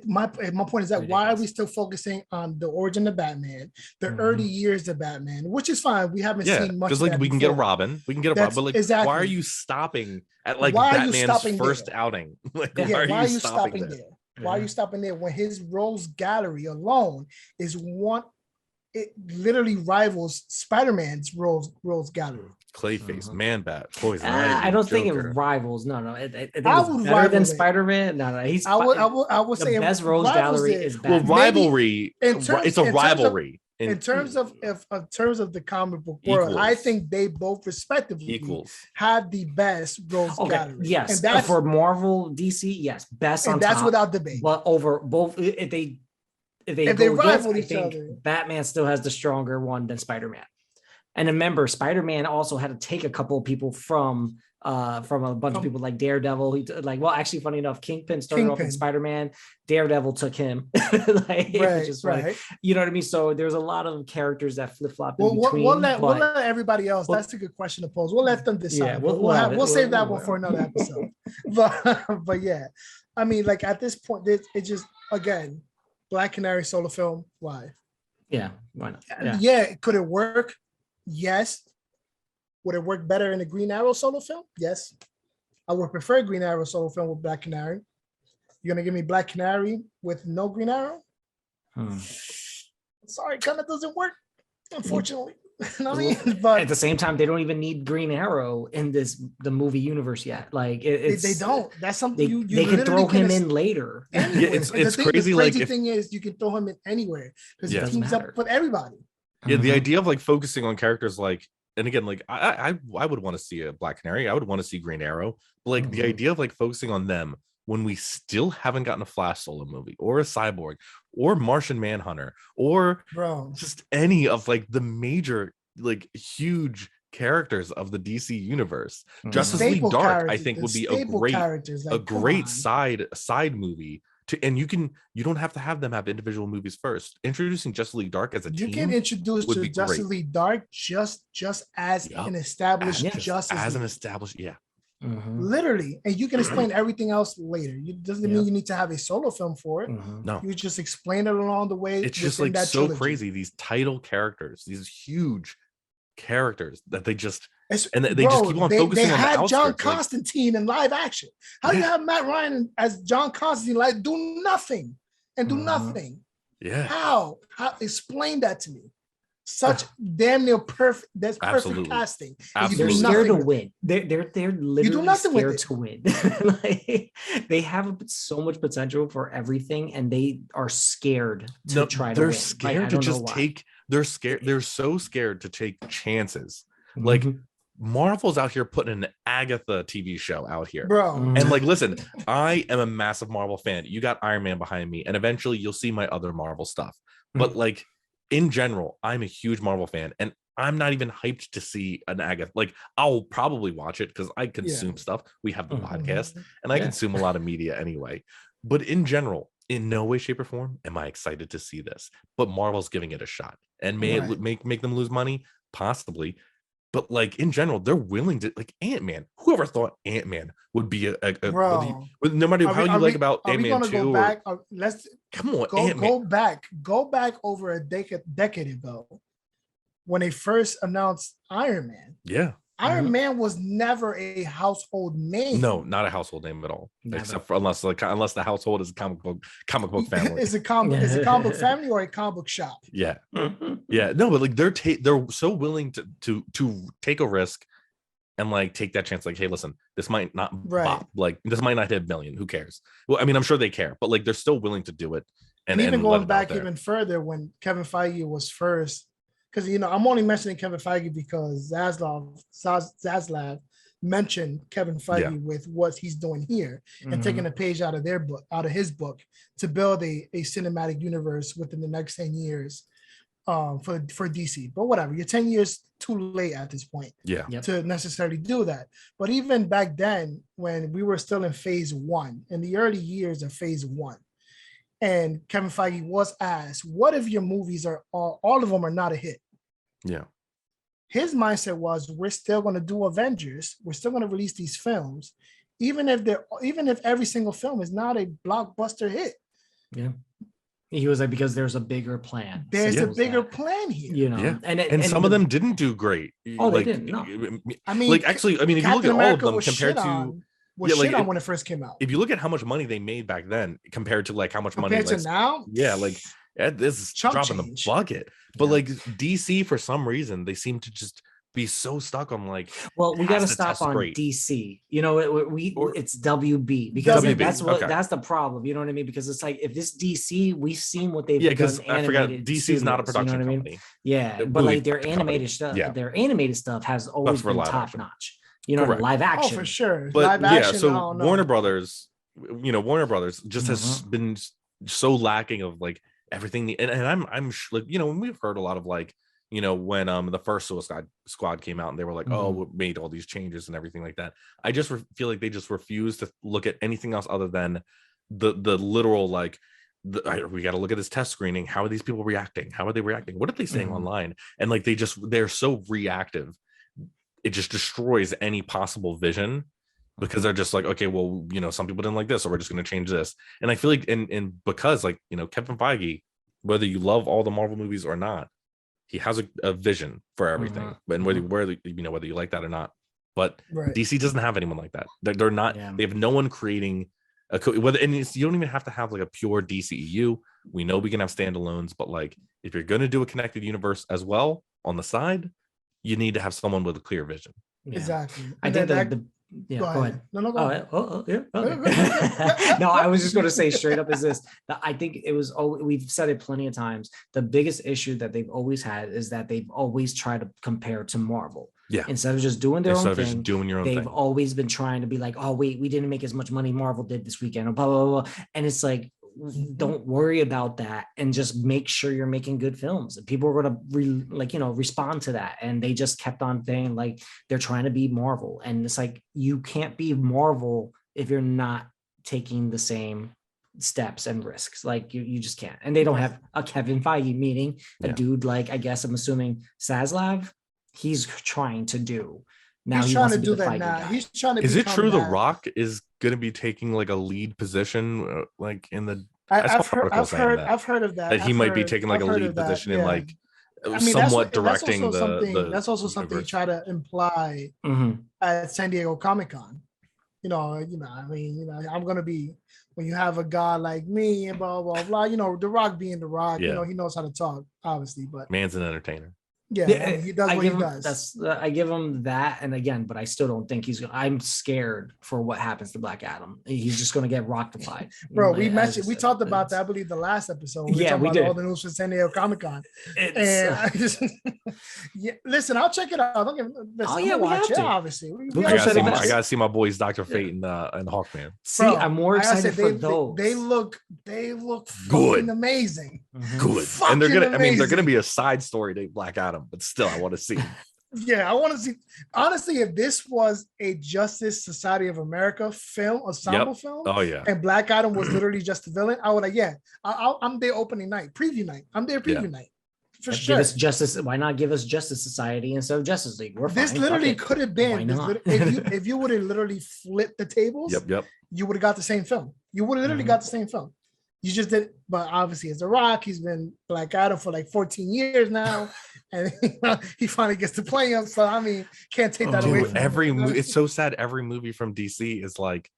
My point is that why are we still focusing on the origin of Batman, the early years of Batman, which is fine. We haven't seen much. Because like we can get a Robin, but like why are you stopping at like Batman's first outing? Like why are you stopping there? Why are you stopping there when his rogues gallery alone is it literally rivals Spider-Man's rogues gallery. Clayface, Man-Bat, Poison. I don't think it rivals. No. I think it's better than Spider-Man. No. He's. I would say the best rogues gallery is Batman. Well, rivalry. It's a rivalry. In terms of the comic book world, I think they both respectively have the best rogues gallery. Yes, and that's for Marvel, DC. Yes, best on top. And that's without debate. But over both, if they rival each other, Batman still has the stronger one than Spider-Man. And remember, Spider-Man also had to take a couple of people from a bunch of people like Daredevil. Actually, funny enough, Kingpin started off in Spider-Man. Daredevil took him, which is funny. You know what I mean? So there's a lot of characters that flip-flop in between. We'll let everybody else. That's a good question to pose. We'll let them decide. We'll save that one for another episode. But yeah, I mean, like at this point, it just again, Black Canary solo film. Why? Yeah, why not? Yeah, could it work? Yes. Would it work better in a Green Arrow solo film? Yes. I would prefer Green Arrow solo film with Black Canary. You're gonna give me Black Canary with no Green Arrow? Sorry, kind of doesn't work, unfortunately. But at the same time, they don't even need Green Arrow in the movie universe yet. Like they don't. That's something they can throw him in later. It's crazy. The crazy thing is you can throw him in anywhere because he teams up with everybody. Yeah, the idea of like focusing on characters like, and again, like I would want to see a Black Canary. I would want to see Green Arrow. But like the idea of like focusing on them when we still haven't gotten a Flash solo movie or a Cyborg or Martian Manhunter or just any of like the major like huge characters of the DC universe. Justice League Dark, I think, would be a great side movie. And you don't have to have them have individual movies first. Introducing Justice League Dark as a team, you can introduce to Justice League Dark just as an established Justice League. An established, literally, and you can explain everything else later. It doesn't mean you need to have a solo film for it. No, you just explain it along the way. It's just like so crazy. These title characters, these huge characters that they just just keep on focusing on. They had John Constantine in live action. How do you have Matt Ryan as John Constantine like do nothing and do nothing? Yeah. How? Explain that to me. Such damn near perfect. That's perfect casting. They're scared to win. They're literally scared to win. Like, they have so much potential for everything, and they are scared to try to win. They're scared to just take. They're scared. They're so scared to take chances. Like Marvel's out here putting an Agatha TV show out here, bro. And like, listen, I am a massive Marvel fan. You got Iron Man behind me, and eventually you'll see my other Marvel stuff. But like in general, I'm a huge Marvel fan, and I'm not even hyped to see an Agatha. Like, I'll probably watch it because I consume stuff. We have the podcast, and I consume a lot of media anyway. But in general, in no way, shape, or form am I excited to see this. But Marvel's giving it a shot, and may it make them lose money, possibly. But like in general, they're willing to, like, Ant-Man. Whoever thought Ant-Man would be a no matter how you like about Ant-Man 2. Let's come on, go back over a decade ago when they first announced Iron Man. Yeah. Iron Man was never a household name. No, not a household name at all. Never. Except for unless the household is a comic book family. It's a comic book family or a comic book shop. Yeah. Yeah. No, but like they're so willing to take a risk and like take that chance. Like, hey, listen, this might not pop. Like this might not hit 1 million. Who cares? Well, I mean, I'm sure they care, but like they're still willing to do it. And even going back even further when Kevin Feige was first. Because, I'm only mentioning Kevin Feige because Zaslav mentioned Kevin Feige with what he's doing here and taking a page out of his book to build a cinematic universe within the next 10 years. for DC. But whatever, you're 10 years too late at this point to necessarily do that. But even back then, when we were still in phase 1, in the early years of phase 1, and Kevin Feige was asked, what if your movies are all of them are not a hit? Yeah. His mindset was, we're still going to do Avengers. We're still going to release these films, even if every single film is not a blockbuster hit. Yeah. He was like, because there's a bigger plan. There's a bigger plan here. You know, yeah. and some of them didn't do great. Oh, like, they didn't. No. I mean, like actually, I mean, if Captain you look at America all of them compared to shit on when it first came out. If you look at how much money they made back then compared to like how much money to now, like this is dropping the bucket. But like DC, for some reason, they seem to just be so stuck on like, well, we got to stop on DC. You know, it's WB because that's the problem. You know what I mean? Because it's like, if this DC, we've seen what they've done. Because I forgot DC is not a production company. I mean? Yeah, but like their animated stuff, their animated stuff has always been top notch. You know, live action. Oh, for sure. But live action, so Warner Brothers just has been so lacking of like everything. And I'm like, you know, when we've heard a lot of like, you know, when the first Suicide Squad came out and they were like, oh, we made all these changes and everything like that. I just feel like they just refuse to look at anything else other than the literal like, we got to look at this test screening. How are these people reacting? How are they reacting? What are they saying online? And like they're so reactive. It just destroys any possible vision because they're just like, okay, well, you know, some people didn't like this, so we're just going to change this. And I feel like, and because like, you know, Kevin Feige, whether you love all the Marvel movies or not, he has a vision for everything, and whether you like that or not. But DC doesn't have anyone like that. They're not. Yeah. They have no one creating you don't even have to have like a pure DCEU. We know we can have standalones, but like if you're going to do a connected universe as well on the side, you need to have someone with a clear vision. Yeah. Exactly. I think go ahead. No, go ahead. Yeah. Okay. No, I was just going to say straight up is this. I think it was, we've said it plenty of times. The biggest issue that they've always had is that they've always tried to compare to Marvel. Yeah. Instead of just doing their own thing, they've always been trying to be like, oh, wait, we didn't make as much money Marvel did this weekend, or blah, blah, blah. And it's like, don't worry about that and just make sure you're making good films. And people are going to respond to that. And they just kept on saying like they're trying to be Marvel. And it's like, you can't be Marvel if you're not taking the same steps and risks. Like you just can't. And they don't have a Kevin Feige, meaning a dude like, I guess I'm assuming Zaslav, he's trying to do. Now he's trying to do that now. He's trying to. Is it true The Rock is going to be taking like a lead position, like in the? I've heard of that. That he might be taking like a lead position in like somewhat directing the. That's also something you try to imply at San Diego Comic-Con. I'm going to be, when you have a guy like me and blah blah blah. The Rock being The Rock. Yeah. He knows how to talk, obviously, but man's an entertainer. Yeah, he does what he does. I give him that, and again, but I still don't think I'm scared for what happens to Black Adam. He's just going to get rocketified. Bro, we talked about that, I believe, the last episode. We did. All the news for San Diego Comic-Con. Listen, I'll check it out. Watch it, obviously. I gotta see my boys Dr. Fate and Hawkman. See, bro, I'm more excited for those. They look good, amazing. Good, and they're gonna be a side story to Black Adam. But still, I want to see. Yeah, I want to see. Honestly, if this was a Justice Society of America film, ensemble film, and Black Adam was literally just the villain, I would I'm there opening night, preview night. I'm there preview night for sure. Give us Justice. Why not give us Justice Society instead of Justice League? This literally could have been. If you would have literally flipped the tables, you would have got the same film. You would have literally got the same film. You just did, but obviously it's The Rock. He's been Black Adam for like 14 years now, and he finally gets to play him. So I mean, can't take that away from him. It's so sad. Every movie from DC is like.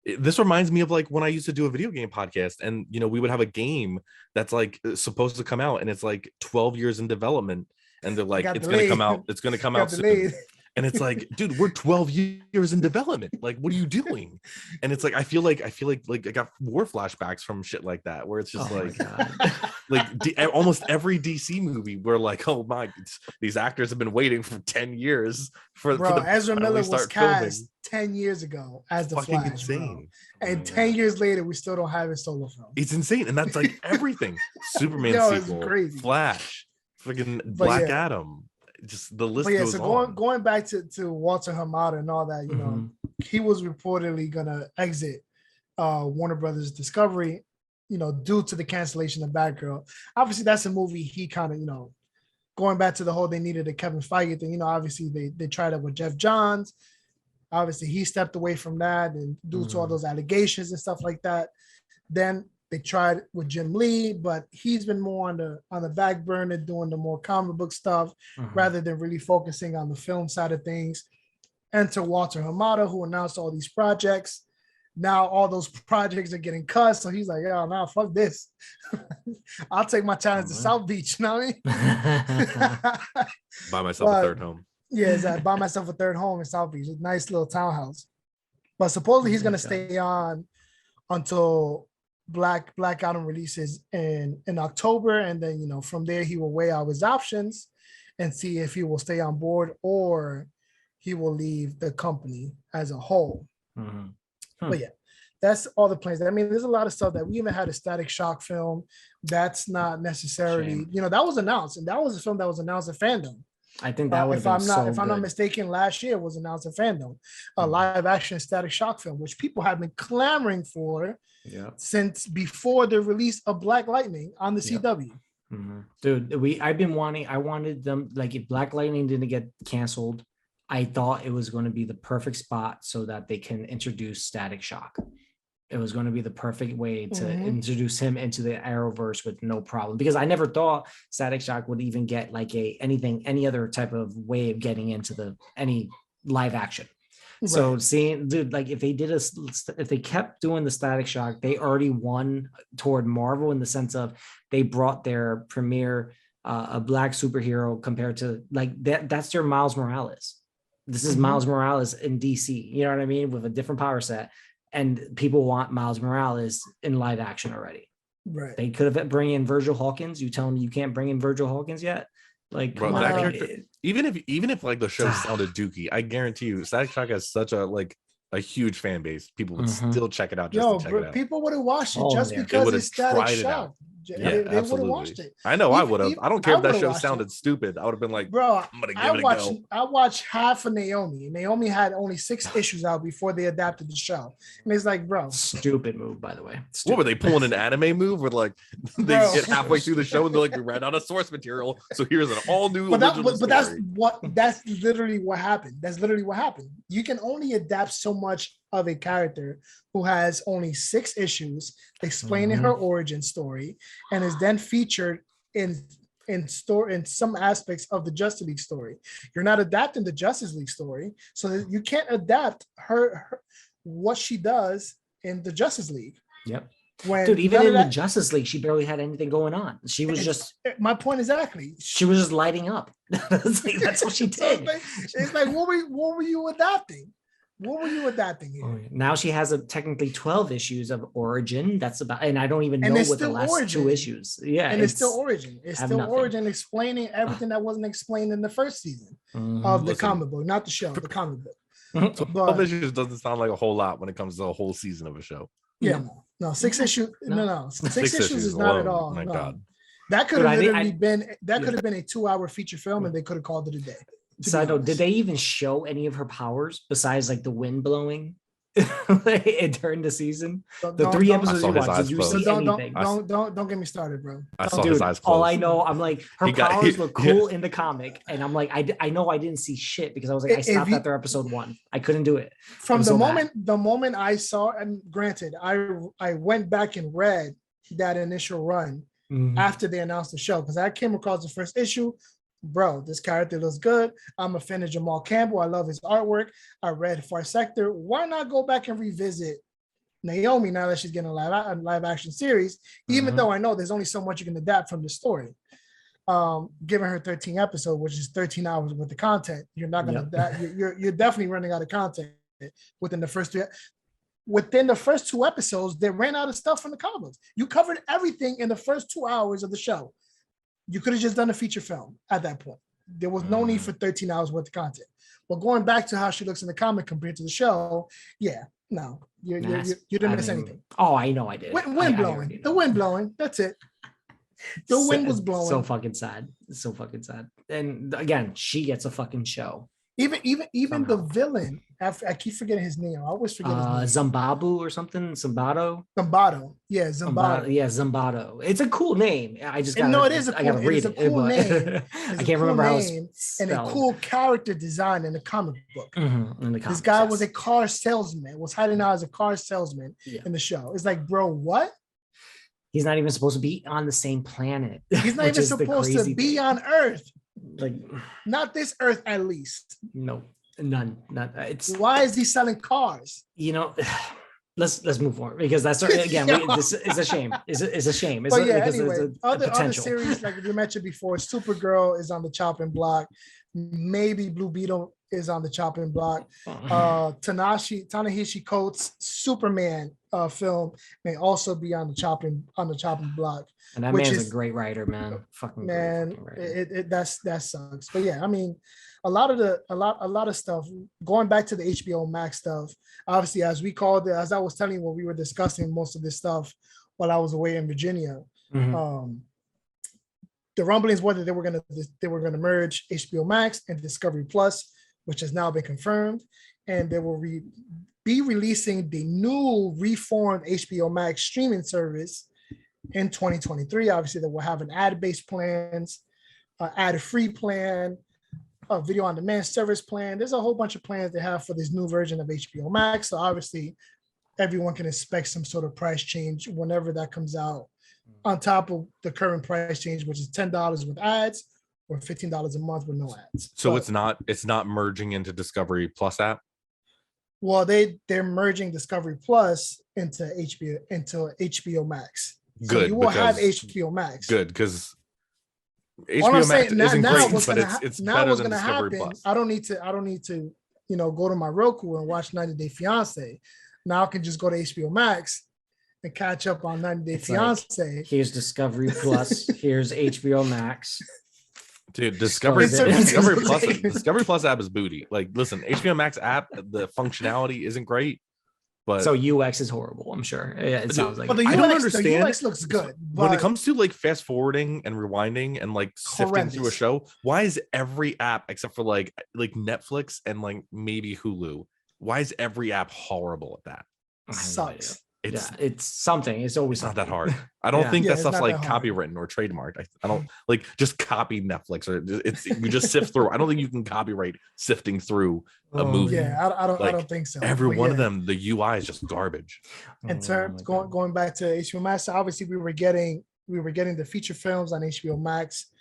This reminds me of like when I used to do a video game podcast, and we would have a game that's like supposed to come out, and it's like 12 years in development, and they're like, it's going to come out. It's going to come out soon. And it's like, dude, we're 12 years in development. Like, what are you doing? And it's like, I feel like I got war flashbacks from shit like that, where it's just almost every DC movie, we're like, oh my, these actors have been waiting for 10 years for Ezra Miller was cast 10 years ago as the Flash. Insane. Bro. And 10 years later, we still don't have his solo film. It's insane. And that's like everything. Superman sequel, crazy. Flash. Freaking Black Adam. Just the list goes on. Going back to Walter Hamada and all that, you know, he was reportedly gonna exit Warner Brothers Discovery, you know, due to the cancellation of Batgirl. Obviously, that's a movie he kind of, you know, going back to the whole they needed a Kevin Feige thing, you know, obviously they tried it with Jeff Johns. Obviously, he stepped away from that and due to all those allegations and stuff like that. Then they tried with Jim Lee, but he's been more on the back burner doing the more comic book stuff rather than really focusing on the film side of things. Enter Walter Hamada, who announced all these projects. Now all those projects are getting cut, so he's like, "Yo, nah, fuck this. I'll take my talents to South Beach." You know what I mean? Buy myself a third home. Yeah, exactly. Buy myself a third home in South Beach, a nice little townhouse. But supposedly he's gonna stay on until Black Adam releases in October, and then, you know, from there he will weigh out his options and see if he will stay on board or he will leave the company as a whole. But yeah, that's all the plans. I mean, there's a lot of stuff that we even had a Static Shock film. That's not necessarily, you know, that was announced, and that was a film that was announced at Fandom. I think that would if I'm not mistaken, last year was announced at Fandom, a live action Static Shock film, which people have been clamoring for since before the release of Black Lightning on the CW. Dude, I wanted them, like, if Black Lightning didn't get canceled, I thought it was going to be the perfect spot so that they can introduce Static Shock. It was going to be the perfect way to introduce him into the Arrowverse with no problem, because I never thought Static Shock would even get like any other type of way of getting into any live action. Right. So seeing, dude, like if they kept doing the Static Shock, they already won toward Marvel in the sense of they brought their premiere a black superhero compared to like that's their Miles Morales. This is Miles Morales in DC, you know what I mean, with a different power set. And people want Miles Morales in live action already. Right. They could have bring in Virgil Hawkins. You tell me you can't bring in Virgil Hawkins yet? Like, bro, that character, even if like the show sounded dookie, I guarantee you, Static Shock has such a huge fan base. People would still check it out. Just to check it out. People would have watched it just because it's Static Shock. Yeah, they would have watched it. I know I would have. I don't care if that show sounded stupid. I would have been like, bro, I'm gonna give it a go. I watched half of Naomi. Naomi had only 6 issues out before they adapted the show. And it's like, bro. Stupid move, by the way. Stupid. What were they pulling an anime move where like they get halfway through the show and they're like, we ran out of source material. So here's an all new that's literally what happened. That's literally what happened. You can only adapt so much of a character who has only 6 issues explaining her origin story and is then featured in some aspects of the Justice League story. You're not adapting the Justice League story, so you can't adapt her what she does in the Justice League. Yep. Dude, even in the Justice League, she barely had anything going on. She was just my point exactly. She was just lighting up. That's what she did. It's like what were you adapting? What were you adapting here? Now she has technically 12 issues of origin. That's about, and I don't even know what the last 2 issues. Yeah, and it's still origin. It's still origin, explaining everything that wasn't explained in the first season of the comic book, not the show, the comic book. 12 issues doesn't sound like a whole lot when it comes to a whole season of a show. Yeah, no, 6 issues. No, 6 issues is not at all. My God, that could have literally been a 2-hour feature film, and they could have called it a day. Side note, did they even show any of her powers besides like the wind blowing during the season? The 3 episodes you watched, did you see anything? Don't get me started, bro. I saw his eyes closed. All I know, I'm like, her powers look cool in the comic, and I'm like, I know I didn't see shit because I was like, I stopped after episode 1. I couldn't do it. From the moment I saw, and granted, I went back and read that initial run after they announced the show, because I came across the first issue. Bro, this character looks good. I'm a fan of Jamal Campbell. I love his artwork. I read Far Sector. Why not go back and revisit Naomi now that she's getting a live action series? Even though I know there's only so much you can adapt from the story. Given her 13 episodes, which is 13 hours worth of content, you're not gonna you're definitely running out of content within the first 2. Within the first 2 episodes, they ran out of stuff from the comics. You covered everything in the first 2 hours of the show. You could have just done a feature film at that point. There was no need for 13 hours worth of content. But going back to how she looks in the comic compared to the show, you didn't miss anything. Oh, I know I did. Wind blowing. The wind blowing. That's it. The wind was blowing. So fucking sad. So fucking sad. And again, she gets a fucking show. Even the villain. I keep forgetting his name. I always forget his name. Zambabu or something. Zambato. Yeah, Zambato. Yeah, Zambato. It's a cool name. I just got. No, it is a cool. It is a cool name. I can't remember how it's and a cool character design in the comic book. This guy was a car salesman. Was hiding out as a car salesman in the show. It's like, bro, what? He's not even supposed to be on the same planet. He's not even supposed to be on Earth. Like, not this Earth, at least. No, none. It's why is he selling cars? You know, let's move on because that's again. This is a shame. It's a shame. But anyway, other series like we mentioned before, Supergirl is on the chopping block. Maybe Blue Beetle is on the chopping block. Ta-Nehisi Coates' Superman film may also be on the chopping block. And that man's a great writer, man. Fucking man, great that sucks. But yeah, I mean, a lot of stuff. Going back to the HBO Max stuff, obviously, as I was telling you when we were discussing most of this stuff while I was away in Virginia. The rumblings were that they were gonna merge HBO Max and Discovery Plus, which has now been confirmed, and they will be releasing the new reformed HBO Max streaming service in 2023. Obviously, they will have an ad-based plans, ad-free plan, a video on demand service plan. There's a whole bunch of plans they have for this new version of HBO Max. So obviously, everyone can expect some sort of price change whenever that comes out, on top of the current price change, which is $10 with ads or $15 a month with no ads. So but it's not merging into Discovery Plus app. Well, they're merging Discovery Plus into HBO Max. So good. You will have HBO Max. Good, because HBO Max isn't great, but it's better than Discovery Plus. I don't need to go to my Roku and watch 90 Day Fiance. Now I can just go to HBO Max and catch up on 90 Day Fiance. Like, here's Discovery Plus. Here's HBO Max. Dude, Discovery Plus app is booty. Like, listen, HBO Max app, the functionality isn't great, but so UX is horrible. I'm sure. Yeah, it sounds like. But I don't understand. The UX looks good when it comes to like fast forwarding and rewinding and like sifting through a show. Why is every app except for like Netflix and like maybe Hulu? Why is every app horrible at that? Sucks. It's something. It's always not that hard. I don't think that stuff's like copywritten or trademarked. I don't like just copy Netflix or you just sift through. I don't think you can copyright sifting through a movie. Yeah, I don't think so. Every one of them, the UI is just garbage. In terms going back to HBO Max, obviously we were getting the feature films on HBO Max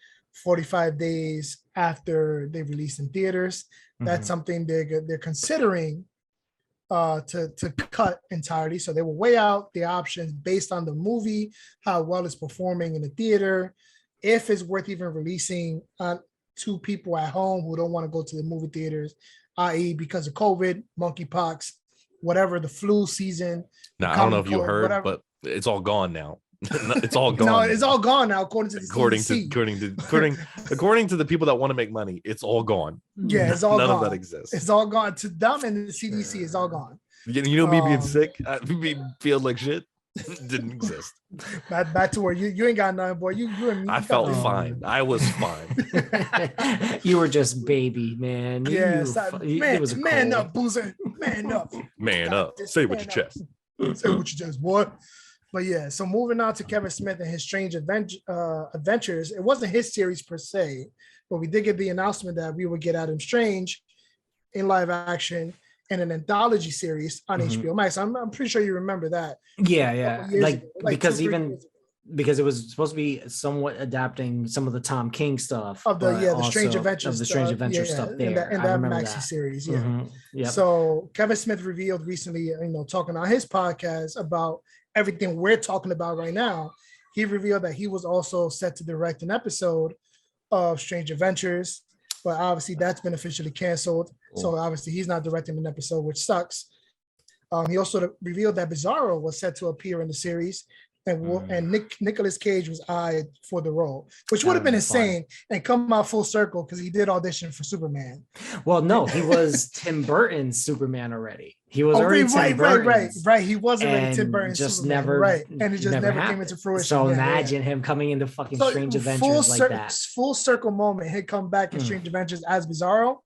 45 days after they released in theaters. That's something they're considering to cut entirely. So they will weigh out the options based on the movie, how well it's performing in the theater, if it's worth even releasing to people at home who don't want to go to the movie theaters, i.e. because of COVID, monkeypox, whatever, the flu season. Now, I don't know if you heard, but it's all gone now. It's all gone. No, it's all gone now, according to the CDC. According to the people that want to make money, it's all gone. Yeah, it's all None gone. of that exists. It's all gone. To them and the CDC, it's all gone. You know me being sick, me feel like shit. Didn't exist. Back to where you ain't got nothing, boy. You and me. I felt fine. I was fine. You were just baby, man. Man up, boozer. Man up. Man up. Say with your chest. Say with your chest, boy. But yeah, so moving on to Kevin Smith and his strange adventures. It wasn't his series per se, but we did get the announcement that we would get Adam Strange in live action and an anthology series on HBO Max. I'm pretty sure you remember that. Yeah. Because it was supposed to be somewhat adapting some of the Tom King stuff of the Strange Adventures stuff there. In that Maxi series. Yeah. So Kevin Smith revealed recently, talking on his podcast about everything we're talking about right now. He revealed that he was also set to direct an episode of Strange Adventures, but obviously that's been officially canceled. So obviously he's not directing an episode, which sucks. He also revealed that Bizarro was set to appear in the series, and Nicolas Cage was eyed for the role, which would have been insane and come out full circle because he did audition for Superman. Well, no, he was Tim Burton's Superman already. He was already right. He was already Tim Burton's just Superman, never right, and it just never came into fruition. So imagine him coming into fucking Strange Adventures like that. Full circle moment. He'd come back in Strange Adventures as Bizarro.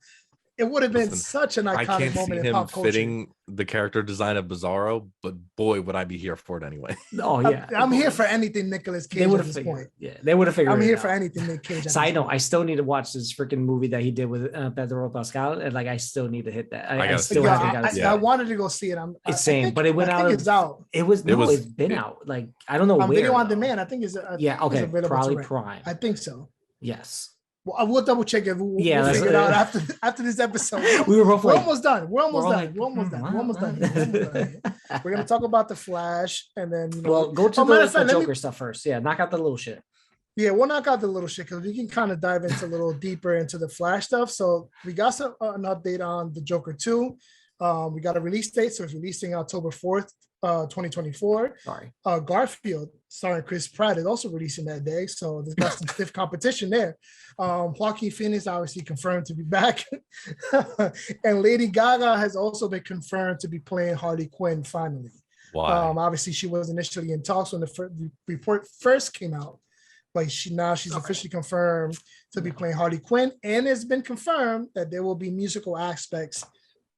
It would have been such an iconic moment in pop culture. Fitting the character design of Bizarro, but boy, would I be here for it anyway. Oh yeah, I'm here for anything Nicolas Cage at this point. Yeah, they would have figured. I'm it here out. for anything Nick Cage. Side note: I still need to watch this freaking movie that he did with Pedro Pascal, and like I still need to hit that. I wanted to go see it. It's same, but it went out. It's out. It's been out. Like I don't know where. Video on demand. I think it's okay, probably Prime. I think so. Yes. Well, I will double check it. We'll figure it out after this episode. We're almost done. We're almost done. We're gonna talk about the Flash, and then go to the Joker stuff first. Yeah, knock out the little shit. Yeah, we'll knock out the little shit because we can kind of dive into a little deeper into the Flash stuff. So we got an update on the Joker 2. We got a release date, so it's releasing October 4th, 2024. Sorry. Garfield, starring Chris Pratt, is also releasing that day. So there's got some stiff competition there. Joaquin Phoenix obviously confirmed to be back. And Lady Gaga has also been confirmed to be playing Harley Quinn finally. Why? Obviously, she was initially in talks when the report first came out. But she's officially confirmed to be playing Harley Quinn. And it's been confirmed that there will be musical aspects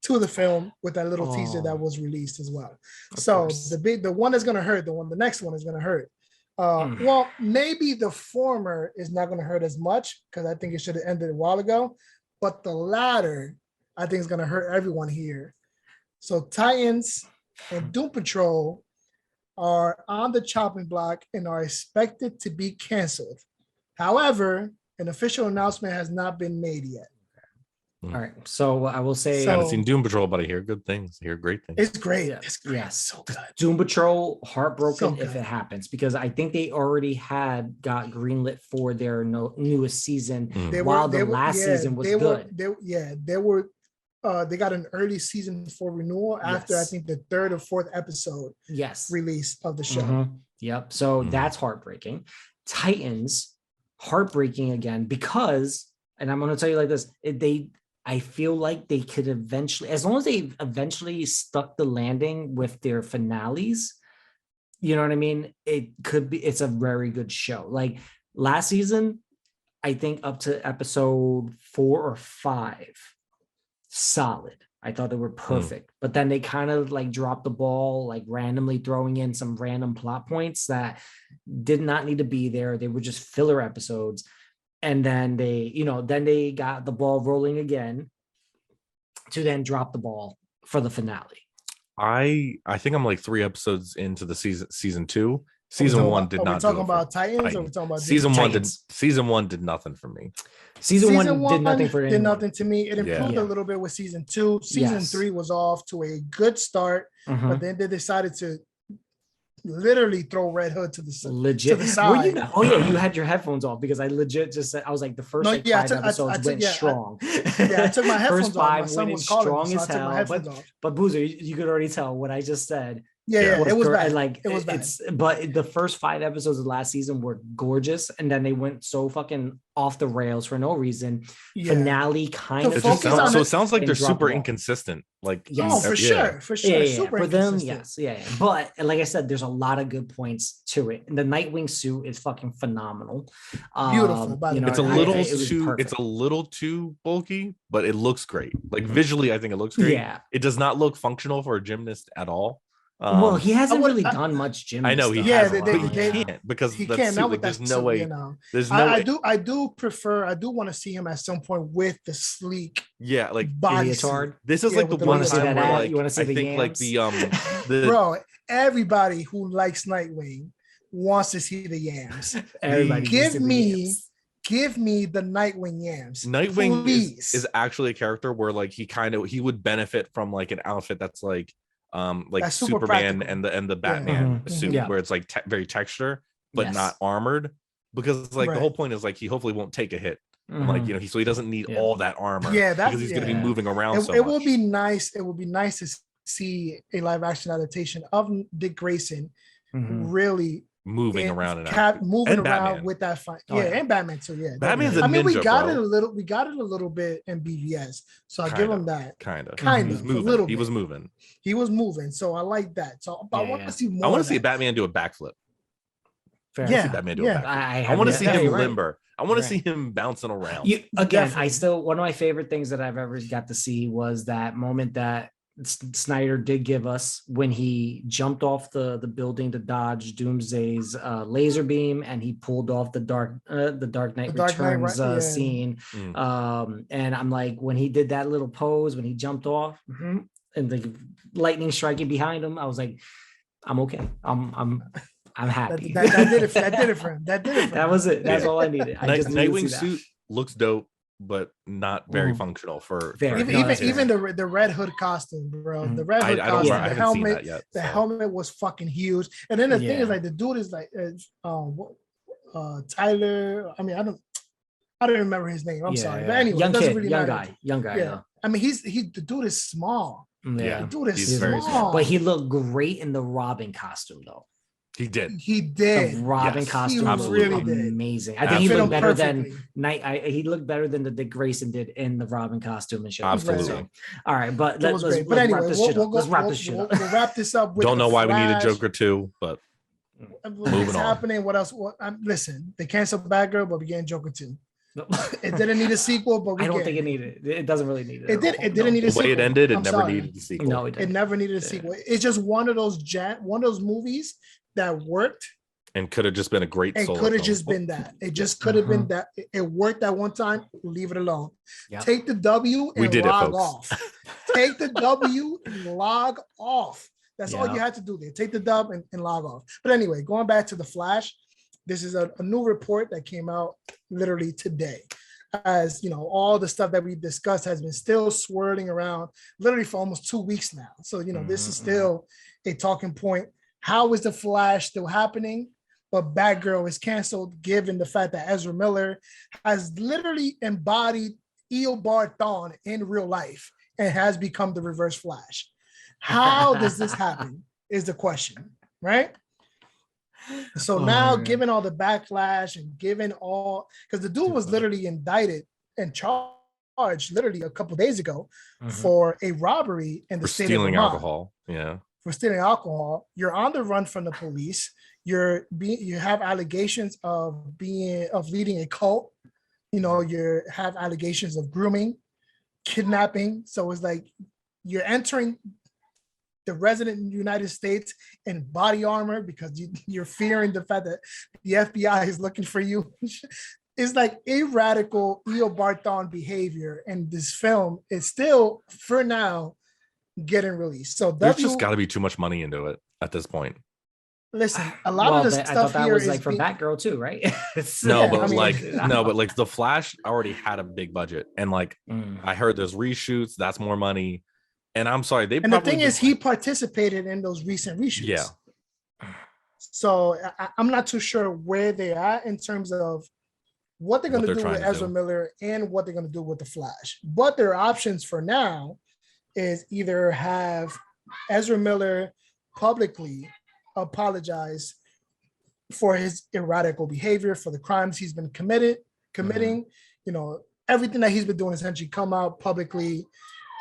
to the film with that little teaser that was released as well. So the one that's gonna hurt, the next one is gonna hurt. Well, maybe the former is not gonna hurt as much because I think it should have ended a while ago, but the latter I think is gonna hurt everyone here. So Titans and Doom Patrol are on the chopping block and are expected to be canceled. However, an official announcement has not been made yet. All right, so I will say I haven't seen Doom Patrol, but I hear good things. I hear great things. It's great. Yeah. It's great. Yes. So good. Doom Patrol, heartbroken if it happens, because I think they already got greenlit for their newest season while the last season was good. They got an early season for renewal after I think the third or fourth episode release of the show. Yep. So that's heartbreaking. Titans, heartbreaking again, because, and I'm going to tell you like this, I feel like they could eventually, as long as they eventually stuck the landing with their finales, you know what I mean? It's a very good show. Like last season, I think up to episode 4 or 5, solid. I thought they were perfect, but then they kind of like dropped the ball, like randomly throwing in some random plot points that did not need to be there. They were just filler episodes. And then they got the ball rolling again to then drop the ball for the finale. I think I'm like 3 episodes into the season 2. Season 1 did not. Are we talking about Titans or are we talking about season 1 did nothing for me. Season one did nothing for anyone. Did nothing to me. It improved a little bit with season 2. Season 3 was off to a good start, but then they decided to literally throw Red Hood to the side. You had your headphones off because I legit just said I was like the first 5 episodes went strong. I took my headphones off. My son was calling strong as hell. But Boozer, you could already tell what I just said. It was bad. It was bad. But the first 5 episodes of last season were gorgeous, and then they went so fucking off the rails for no reason. Finale kind of. So it sounds like they're super inconsistent. Like for sure. Super for them, yes, But like I said, there's a lot of good points to it. And the Nightwing suit is fucking phenomenal. Beautiful. It's a little too bulky, but it looks great. Like visually, I think it looks great. Yeah, it does not look functional for a gymnast at all. Well, he hasn't really done much gym. I know he hasn't. He can't because he can't. There's no way. There's no way. I do want to see him at some point with the sleek. Yeah, like body. This is like the one time where like you want to see I think like the bro. Everybody who likes Nightwing wants to see the yams. Everybody give me the Nightwing yams. Nightwing is actually a character where like he would benefit from like an outfit that's like Superman and the Batman suit where it's like very texture but not armored, because like the whole point is like he hopefully won't take a hit. Like so he doesn't need all that armor because he's going to be moving around so much. It will be nice to see a live action adaptation of Dick Grayson really moving around moving around Batman. with that fight. And Batman too. Yeah, Batman's a ninja, we got bro. it a little. We got it a little bit in BVS, so I'll give him that. Kind of. He was moving. He was moving. So I like that. So I want to see more. I want to see Batman do a backflip. Fair. I want to see him limber. I want to see him bouncing around. One of my favorite things that I've ever got to see was that moment that Snyder did give us when he jumped off the building to dodge Doomsday's laser beam, and he pulled off the Dark Knight Returns scene. And I'm like, when he did that little pose, when he jumped off and the lightning striking behind him, I was like, I'm okay. I'm happy. That did it for him. That was it. That's all I needed. Nightwing suit looks dope, but not very functional for even the Red Hood costume, bro. The Red Hood costume, the helmet, helmet was fucking huge. And then the thing is, like, the dude is like Tyler. I mean, I don't remember his name. I'm sorry, but anyway, young guy. Yeah. I mean, the dude is small. Yeah, the dude is small, but he looked great in the Robin costume, though. He did. The Robin costume was really amazing. I think he looked better than he looked better than the Dick Grayson did in the Robin costume and shit. Absolutely. All right, but let's wrap this shit up. Let's wrap this shit up. We'll wrap this up. Don't know why we need a Joker 2, but what's happening? What else? Listen, they canceled Batgirl, but we getting Joker 2. It didn't need a sequel, but I don't think it needed it. It doesn't really need it. It didn't need a sequel. The way it ended, it never needed a sequel. No, it never needed a sequel. It's just one of those movies that worked and could have just been a great solo. It could have just been that. It just could have been that. It worked that one time. Leave it alone. Yep. Take the W and log off. Take the W and log off. That's all you had to do there. Take the dub and log off. But anyway, going back to the Flash, this is a new report that came out literally today. As you know, all the stuff that we discussed has been still swirling around literally for almost 2 weeks now. So, you know, this is still a talking point. How is the Flash still happening? But Batgirl is canceled, given the fact that Ezra Miller has literally embodied Eobard Thawne in real life and has become the Reverse Flash. How does this happen is the question, right? So now, given all the backlash and given all, because the dude was literally indicted and charged literally a couple days ago for a robbery in the state of Vermont. Alcohol. For stealing alcohol. You're on the run from the police. You have allegations of leading a cult. You know, you have allegations of grooming, kidnapping. So it's like you're entering the resident United States in body armor because you're fearing the fact that the FBI is looking for you. It's like a radical Eobard Thawne behavior, and this film is still, for now, getting released. So there's just got to be too much money into it at this point. Listen, a lot of the stuff here was like for Batgirl too, right? But the Flash already had a big budget, and like I heard there's reshoots. That's more money, and I'm sorry, the thing is, he participated in those recent reshoots. Yeah. So I'm not too sure where they are in terms of what they're going to do with Ezra Miller and what they're going to do with the Flash. But their options for now is either have Ezra Miller publicly apologize for his erratical behavior, for the crimes he's been committing, you know, everything that he's been doing, essentially come out publicly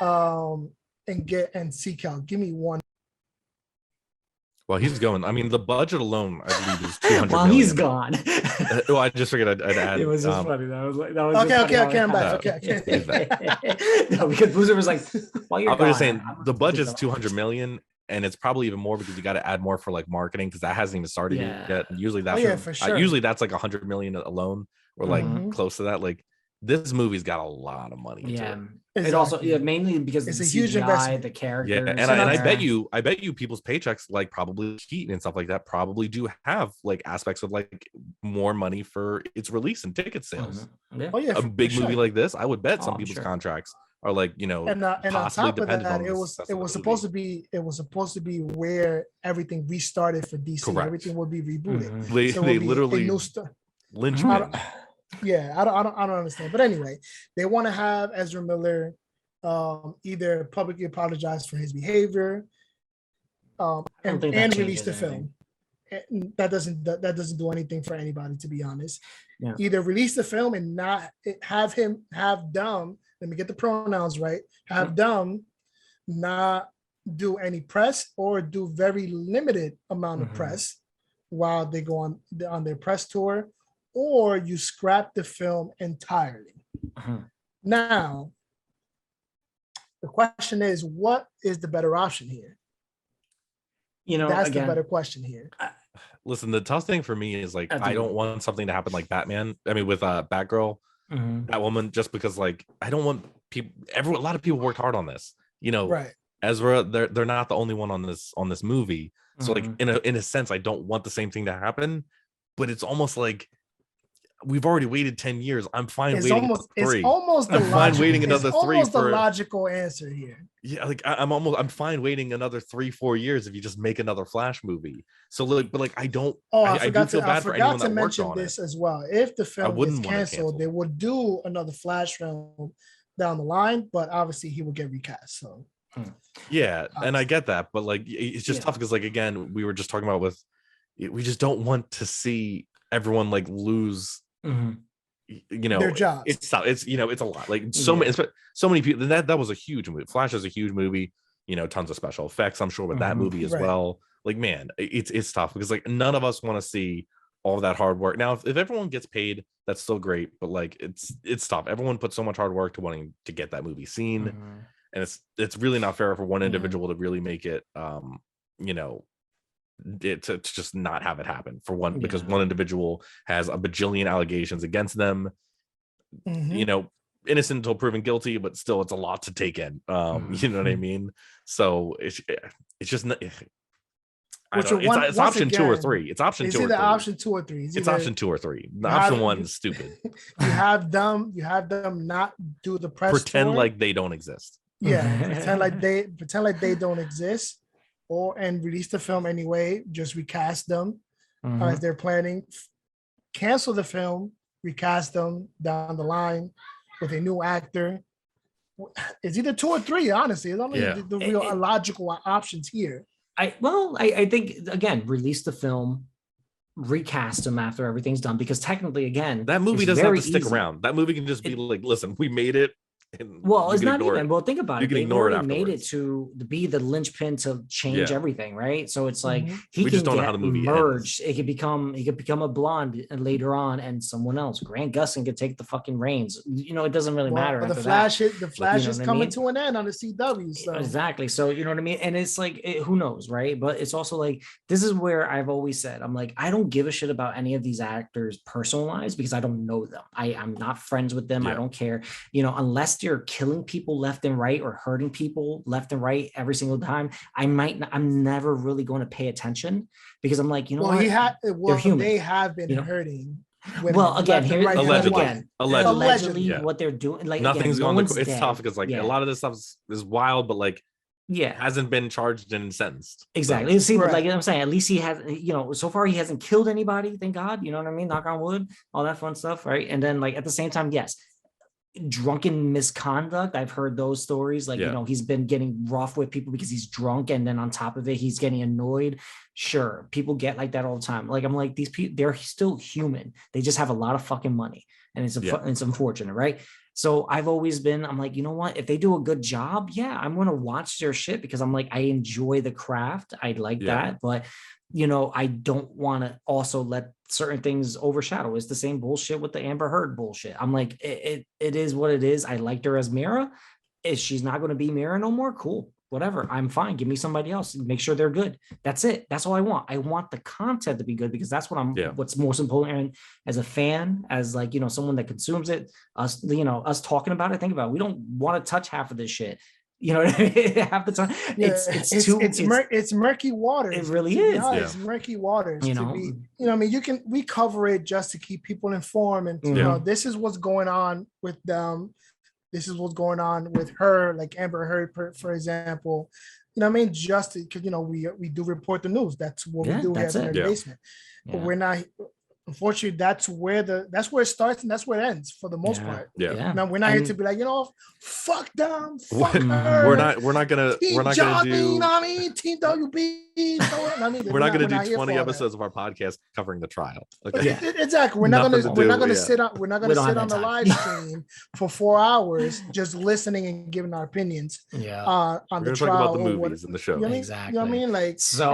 and seek out. Give me one. Well, he's going. I mean, the budget alone, I believe, is 200 While million. he's gone. Well, I just figured I'd add. It was just funny. That was okay. I'm back. No, because Boozer was like, "While you're gone." I was saying the budget's 200 million, and it's probably even more because you got to add more for like marketing because that hasn't even started yet. And usually that's for sure. Usually that's like 100 million alone, or like close to that. Like this movie's got a lot of money. Yeah. Exactly. It also mainly because it's a huge investment. The characters. Yeah, and I bet you people's paychecks, like probably Keaton and stuff like that, probably do have like aspects of like more money for its release and ticket sales. A big movie like this, I would bet some people's contracts are like, you know, and on top of that, it was supposed to be where everything restarted for DC. Correct. Everything would be rebooted. They literally Lynchman. Yeah, I don't understand. But anyway, they want to have Ezra Miller either publicly apologize for his behavior and release the film. that doesn't do anything for anybody, to be honest. Yeah. Either release the film and not have Dumb, let me get the pronouns right, have Dumb not do any press, or do very limited amount of press while they go on their press tour, or you scrap the film entirely. Now, the question is, what is the better option here? That's again, the better question here. Listen, the tough thing for me is like, I don't want something to happen like Batman. I mean, with Batgirl, Batwoman, just because like I don't want people. A lot of people worked hard on this. Right. Ezra, they're not the only one on this movie. So like in a sense, I don't want the same thing to happen. But it's almost like we've already waited 10 years. I'm fine waiting 3. It's almost I'm fine waiting another 3 almost the logical answer here. Yeah, like I'm fine waiting another 3-4 years if you just make another Flash movie. So like, but like I don't. I do feel bad for anyone that worked on it. I forgot to mention this as well. If the film is canceled, they would do another Flash film down the line, but obviously he will get recast. So yeah, and I get that, but like it's just tough because like again, we were just talking about we just don't want to see everyone like lose. Their jobs. It's it's a lot. Like so many people. That was a huge movie. Flash is a huge movie. Tons of special effects, I'm sure, with that movie as well. Like, man, it's tough because like none of us want to see all that hard work. Now, if everyone gets paid, that's still great. But like it's tough. Everyone put so much hard work to wanting to get that movie seen, and it's really not fair for one individual to really make it. To just not have it happen for one, because one individual has a bajillion allegations against them, innocent until proven guilty, but still it's a lot to take in. You know what I mean? So it's just it's option 2 or 3. It's option 2 or 3. Option 2 or 3. It's option 2 or 3. The option 1 is stupid. You have them not do the press pretend tour. Like they don't exist. Yeah, pretend like they don't exist. And release the film anyway, just recast them as they're planning. Cancel the film, recast them down the line with a new actor. It's either 2 or 3, honestly. It's only the real logical options here. I think, again, release the film, recast them after everything's done, because technically, again, that movie doesn't have to stick around. That movie can just be like, listen, we made it. Well, it's not even. Well, think about it. They've already made it to be the linchpin to change everything, right? So it's like he can get merged. It could become a blonde later on, and someone else. Grant Gustin could take the fucking reins. It doesn't really matter. The Flash is coming to an end on the CW. So. Exactly. So you know what I mean. And it's like, who knows, right? But it's also like, this is where I've always said, I'm like, I don't give a shit about any of these actors' personal lives because I don't know them. I'm not friends with them. I don't care. Unless you're killing people left and right or hurting people left and right every single time, I'm never really going to pay attention, because I'm like, they have been hurting. Well, again, allegedly, what they're doing, like, nothing's going to. It's tough because like a lot of this stuff is wild, but like hasn't been charged and sentenced. Exactly. See, like I'm saying, at least he has, so far he hasn't killed anybody, thank God. You know what I mean? Knock on wood, all that fun stuff, right? And then like at the same time, yes, drunken misconduct. I've heard those stories. Like, he's been getting rough with people because he's drunk, and then on top of it, he's getting annoyed. Sure, people get like that all the time. Like, I'm like, these people, they're still human. They just have a lot of fucking money, and it's unfortunate, right? So I've always been, I'm like, you know what? If they do a good job, I'm going to watch their shit, because I'm like, I enjoy the craft. I like that, but I don't want to also let certain things overshadow. It's the same bullshit with the Amber Heard bullshit. I'm like, it is what it is. I liked her as Mira. If she's not going to be Mira no more, cool, whatever. I'm fine. Give me somebody else. Make sure they're good. That's it. That's all I want. I want the content to be good, because that's what what's most important as a fan, as like, someone that consumes it, us talking about it. Think about it. We don't want to touch half of this shit. You know what I mean? Half the time, it's murky waters. It really is. It's murky waters. We cover it just to keep people informed, and this is what's going on with them. This is what's going on with her, like Amber Heard, for example. Just because we do report the news. That's what we do here in the basement. But we're not. unfortunately, that's where it starts and that's where it ends for the most part. Yeah. Now we're not here to be like, fuck them, fuck her. We're not gonna do. You know what I mean? Team WB. We're not gonna do 20 episodes of our podcast covering the trial. Okay. Exactly. We're not gonna sit on the live stream for 4 hours just listening and giving our opinions. On the trial talk about the movies and the show. Exactly. You know what I mean? Like, so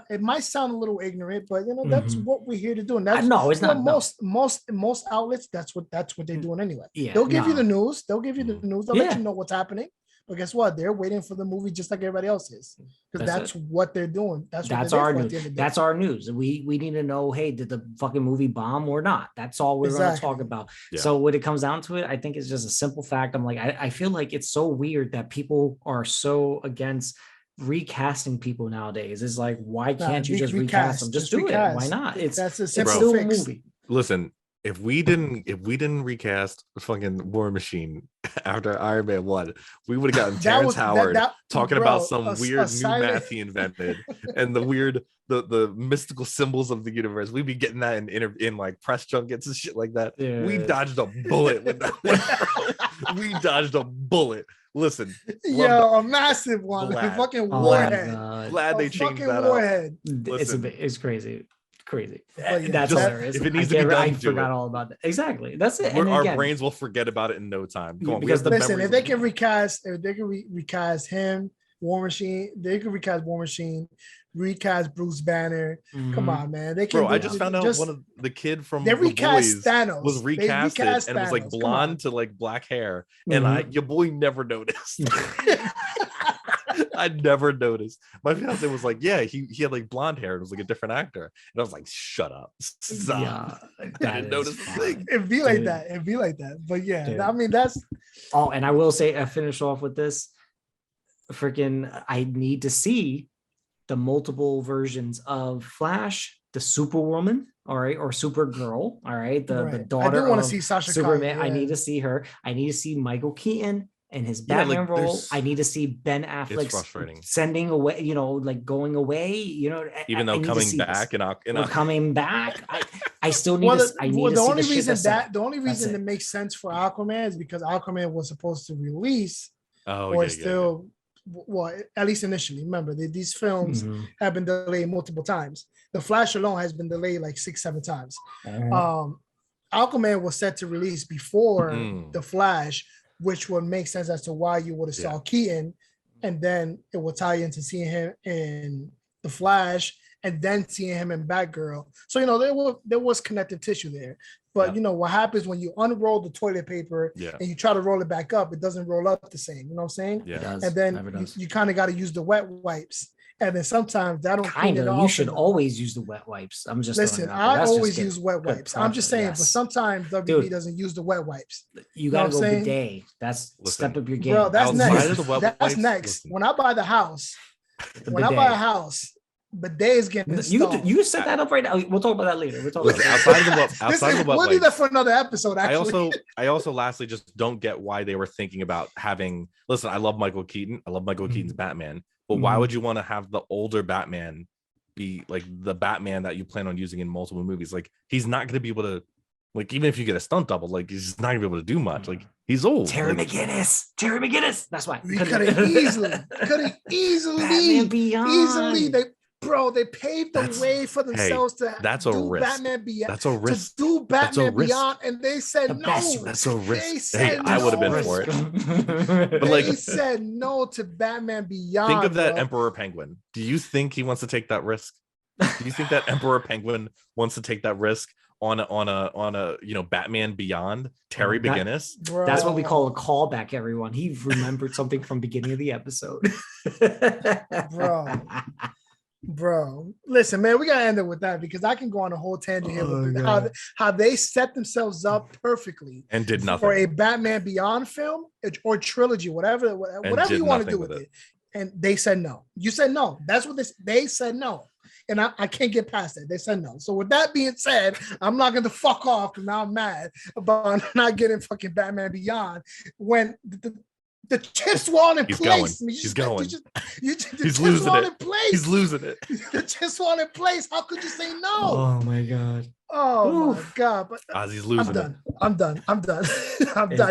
it might sound a little ignorant, but that's what we're here to do. And that's it's not. Most outlets, that's what they're doing anyway. They'll give you the news. They'll give you the news. They'll let you know what's happening. But guess what? They're waiting for the movie just like everybody else is, because that's what they're doing. That's our news. That's our news. We need to know, hey, did the fucking movie bomb or not? That's all we're going to talk about. Yeah. So when it comes down to it, I think it's just a simple fact. I'm like, I feel like it's so weird that people are so against recasting people nowadays. It's like, why can't you just recast them? Just do it. Why not? That's a simple fix. Movie. Listen. If we didn't recast fucking War Machine after Iron Man 1, we would have gotten Terrence Howard talking about some weird new math he invented and the weird the mystical symbols of the universe. We'd be getting that in like press junkets and shit like that. Yeah. We dodged a bullet with that one. We dodged a bullet. Listen, a massive one. Fucking warhead. Glad they changed that up. It's crazy. That's hilarious. If it needs to be done, I forgot all about that. Exactly. That's it. Our brains will forget about it in no time. Come on, because if they can recast him, War Machine, they can recast War Machine, recast Bruce Banner. Come on, man. They can. Bro, I just found out one of the kid from they recast Thanos was recasted and was like blonde to like black hair, and your boy never noticed. I never noticed. My fiance was like, "Yeah, he had like blonde hair. It was like a different actor," and I was like, "Shut up, stop." I didn't notice the thing. It'd be like that. But yeah, dude. I mean that's. Oh, and I will say, I finish off with this. Freaking, I need to see the multiple versions of Flash, the Superwoman, all right, or Supergirl, all right, the daughter. I do want to see Sasha Superman. Kyle, I need to see her. I need to see Michael Keaton and his Batman role. I need to see Ben Affleck sending away, like going away, even though coming back coming back. I still need the only reason it makes sense for Aquaman is because Aquaman was supposed to release well, at least initially. Remember, these films have been delayed multiple times. The Flash alone has been delayed like 6-7 times. Aquaman was set to release before the Flash, which would make sense as to why you would have saw Keaton, and then it will tie into seeing him in the Flash, and then seeing him in Batgirl. So there was connective tissue there. But what happens when you unroll the toilet paper and you try to roll it back up, it doesn't roll up the same. You know what I'm saying? Yeah. And then you kind of got to use the wet wipes. And then sometimes that don't clean it off. You should always use the wet wipes. I'm just listen. I always use wet wipes. I'm just saying, but sometimes WB doesn't use the wet wipes. You gotta go bidet. That's step up your game. Bro, that's next. That's next. When I buy a house, bidet is getting installed. You set that up right now. We'll talk about that later. Outside of the we'll do that for another episode. Actually, I also lastly just don't get why they were thinking about having. Listen, I love Michael Keaton. I love Michael Keaton's Batman. But why would you want to have the older Batman be like the Batman that you plan on using in multiple movies? Like, he's not going to be able to, like, even if you get a stunt double, like, he's just not going to be able to do much. Like, he's old. Terry McGinnis. That's why. We could have easily, Batman Beyond. They paved the way for themselves to do Batman Beyond. That's a risk. To do Batman Beyond, and they said no. That's a risk. I would have been for it. But they said no to Batman Beyond. Think of that Emperor Penguin. Do you think he wants to take that risk? Do you think that Emperor Penguin wants to take that risk on a Batman Beyond Terry McGinnis? That's what we call a callback, everyone. He remembered something from beginning of the episode. Bro, listen, man, we gotta end it with that because I can go on a whole tangent here with how they set themselves up perfectly and did nothing for a Batman Beyond film or trilogy, whatever you want to do with it. And they said no. You said no. That's what they said no. And I can't get past that. They said no. So with that being said, I'm not going to fuck off because now I'm mad about not getting fucking Batman Beyond when The chips were all in He's place. going. He's going. He's losing it. In place. He's losing it. The chips were all in place. How could you say no? Oh my God. Oh my God. But Ozzy's losing it. I'm done. I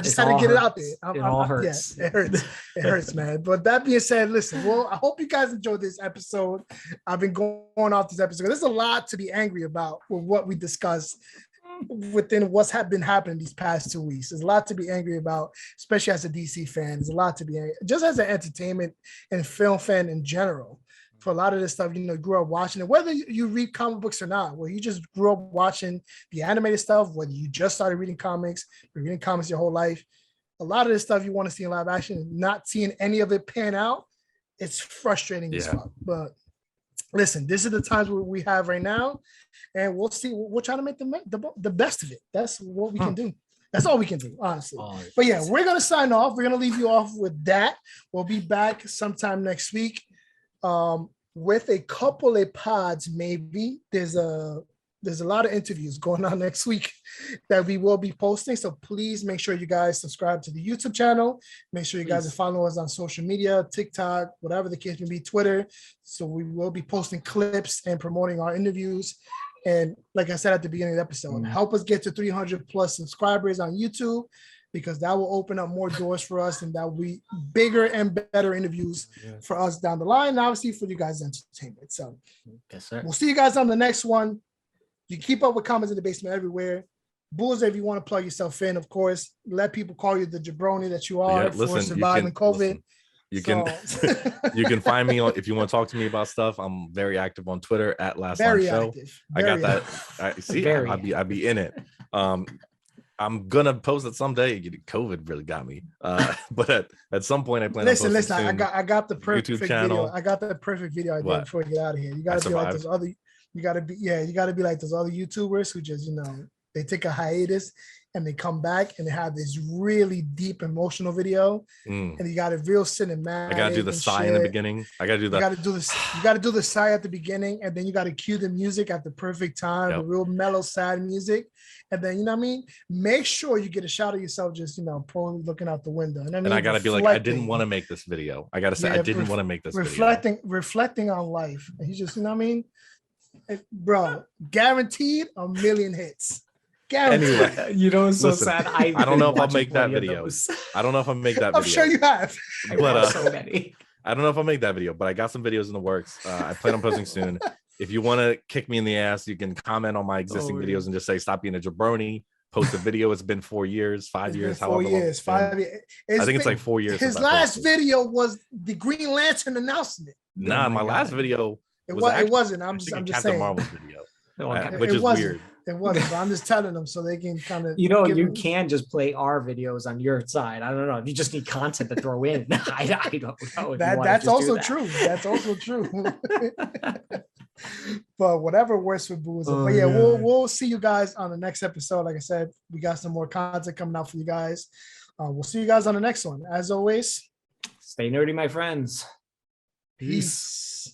just had to get it out there. It all hurts. Yeah, it hurts. It hurts, man. But that being said, listen, well, I hope you guys enjoyed this episode. I've been going off this episode. There's a lot to be angry about with what we discussed within what's been happening these past 2 weeks. There's a lot to be angry about, especially as a DC fan. There's a lot to be angry, just as an entertainment and film fan in general. For a lot of this stuff, grew up watching it, whether you read comic books or not, where you just grew up watching the animated stuff, whether you just started reading comics, you're reading comics your whole life. A lot of this stuff you want to see in live action, not seeing any of it pan out, it's frustrating as fuck. But listen, this is the times where we have right now, and we'll see. We'll try to make the best of it. That's what we can do. That's all we can do, honestly. But yeah, we're going to sign off. We're going to leave you off with that. We'll be back sometime next week. With a couple of pods, maybe there's a lot of interviews going on next week that we will be posting. So please make sure you guys subscribe to the YouTube channel. Make sure you guys follow us on social media, TikTok, whatever the case may be, Twitter. So we will be posting clips and promoting our interviews. And like I said at the beginning of the episode, help us get to 300 plus subscribers on YouTube, because that will open up more doors for us, and that will be bigger and better interviews for us down the line, and obviously for you guys' entertainment. So yes, sir. We'll see you guys on the next one. You can keep up with Comments in the Basement everywhere. Boozer, if you want to plug yourself in, of course, let people call you the jabroni that you are for surviving COVID. You can find me on, if you want to talk to me about stuff. I'm very active on Twitter at Last Line Show. I got that. I'd be in it. I'm gonna post it someday. COVID really got me, but at some point I plan. Listen. I got the perfect YouTube channel. Video. I got the perfect video I did before you get out of here. You gotta be like those other. You gotta be like those other YouTubers who just they take a hiatus and they come back and they have this really deep emotional video, and you got a real cinematic. I gotta do the sigh in the beginning. You gotta do the sigh at the beginning, and then you gotta cue the music at the perfect time, the real mellow, sad music. And then, what I mean? Make sure you get a shot of yourself just, pulling, looking out the window. And I got to be like, I didn't want to make this video. I got to say, I didn't want to make this video. Reflecting on life. And he's just, bro, guaranteed 1 million hits. Guaranteed. Anyway, so sad. I don't know if I'll make that video. I don't know if I'll make that video. I'm sure you have. But so many. I don't know if I'll make that video, but I got some videos in the works. I plan on posting soon. If you want to kick me in the ass, you can comment on my existing videos and just say, stop being a jabroni. Post a video. It's been 4 years, 5 years. 4 years, 5 years. I think it's like 4 years. His last video was the Green Lantern announcement. Nah, my last video. It wasn't. I'm just Captain saying. Marvel's video, which is weird. It wasn't, but I'm just telling them so they can kind of. You can just play our videos on your side. I don't know if you just need content to throw in. I don't know. That's also true. That's also true. But whatever works for Boozer. But yeah, we'll see you guys on the next episode. Like I said, we got some more content coming out for you guys. We'll see you guys on the next one. As always, stay nerdy, my friends. Peace.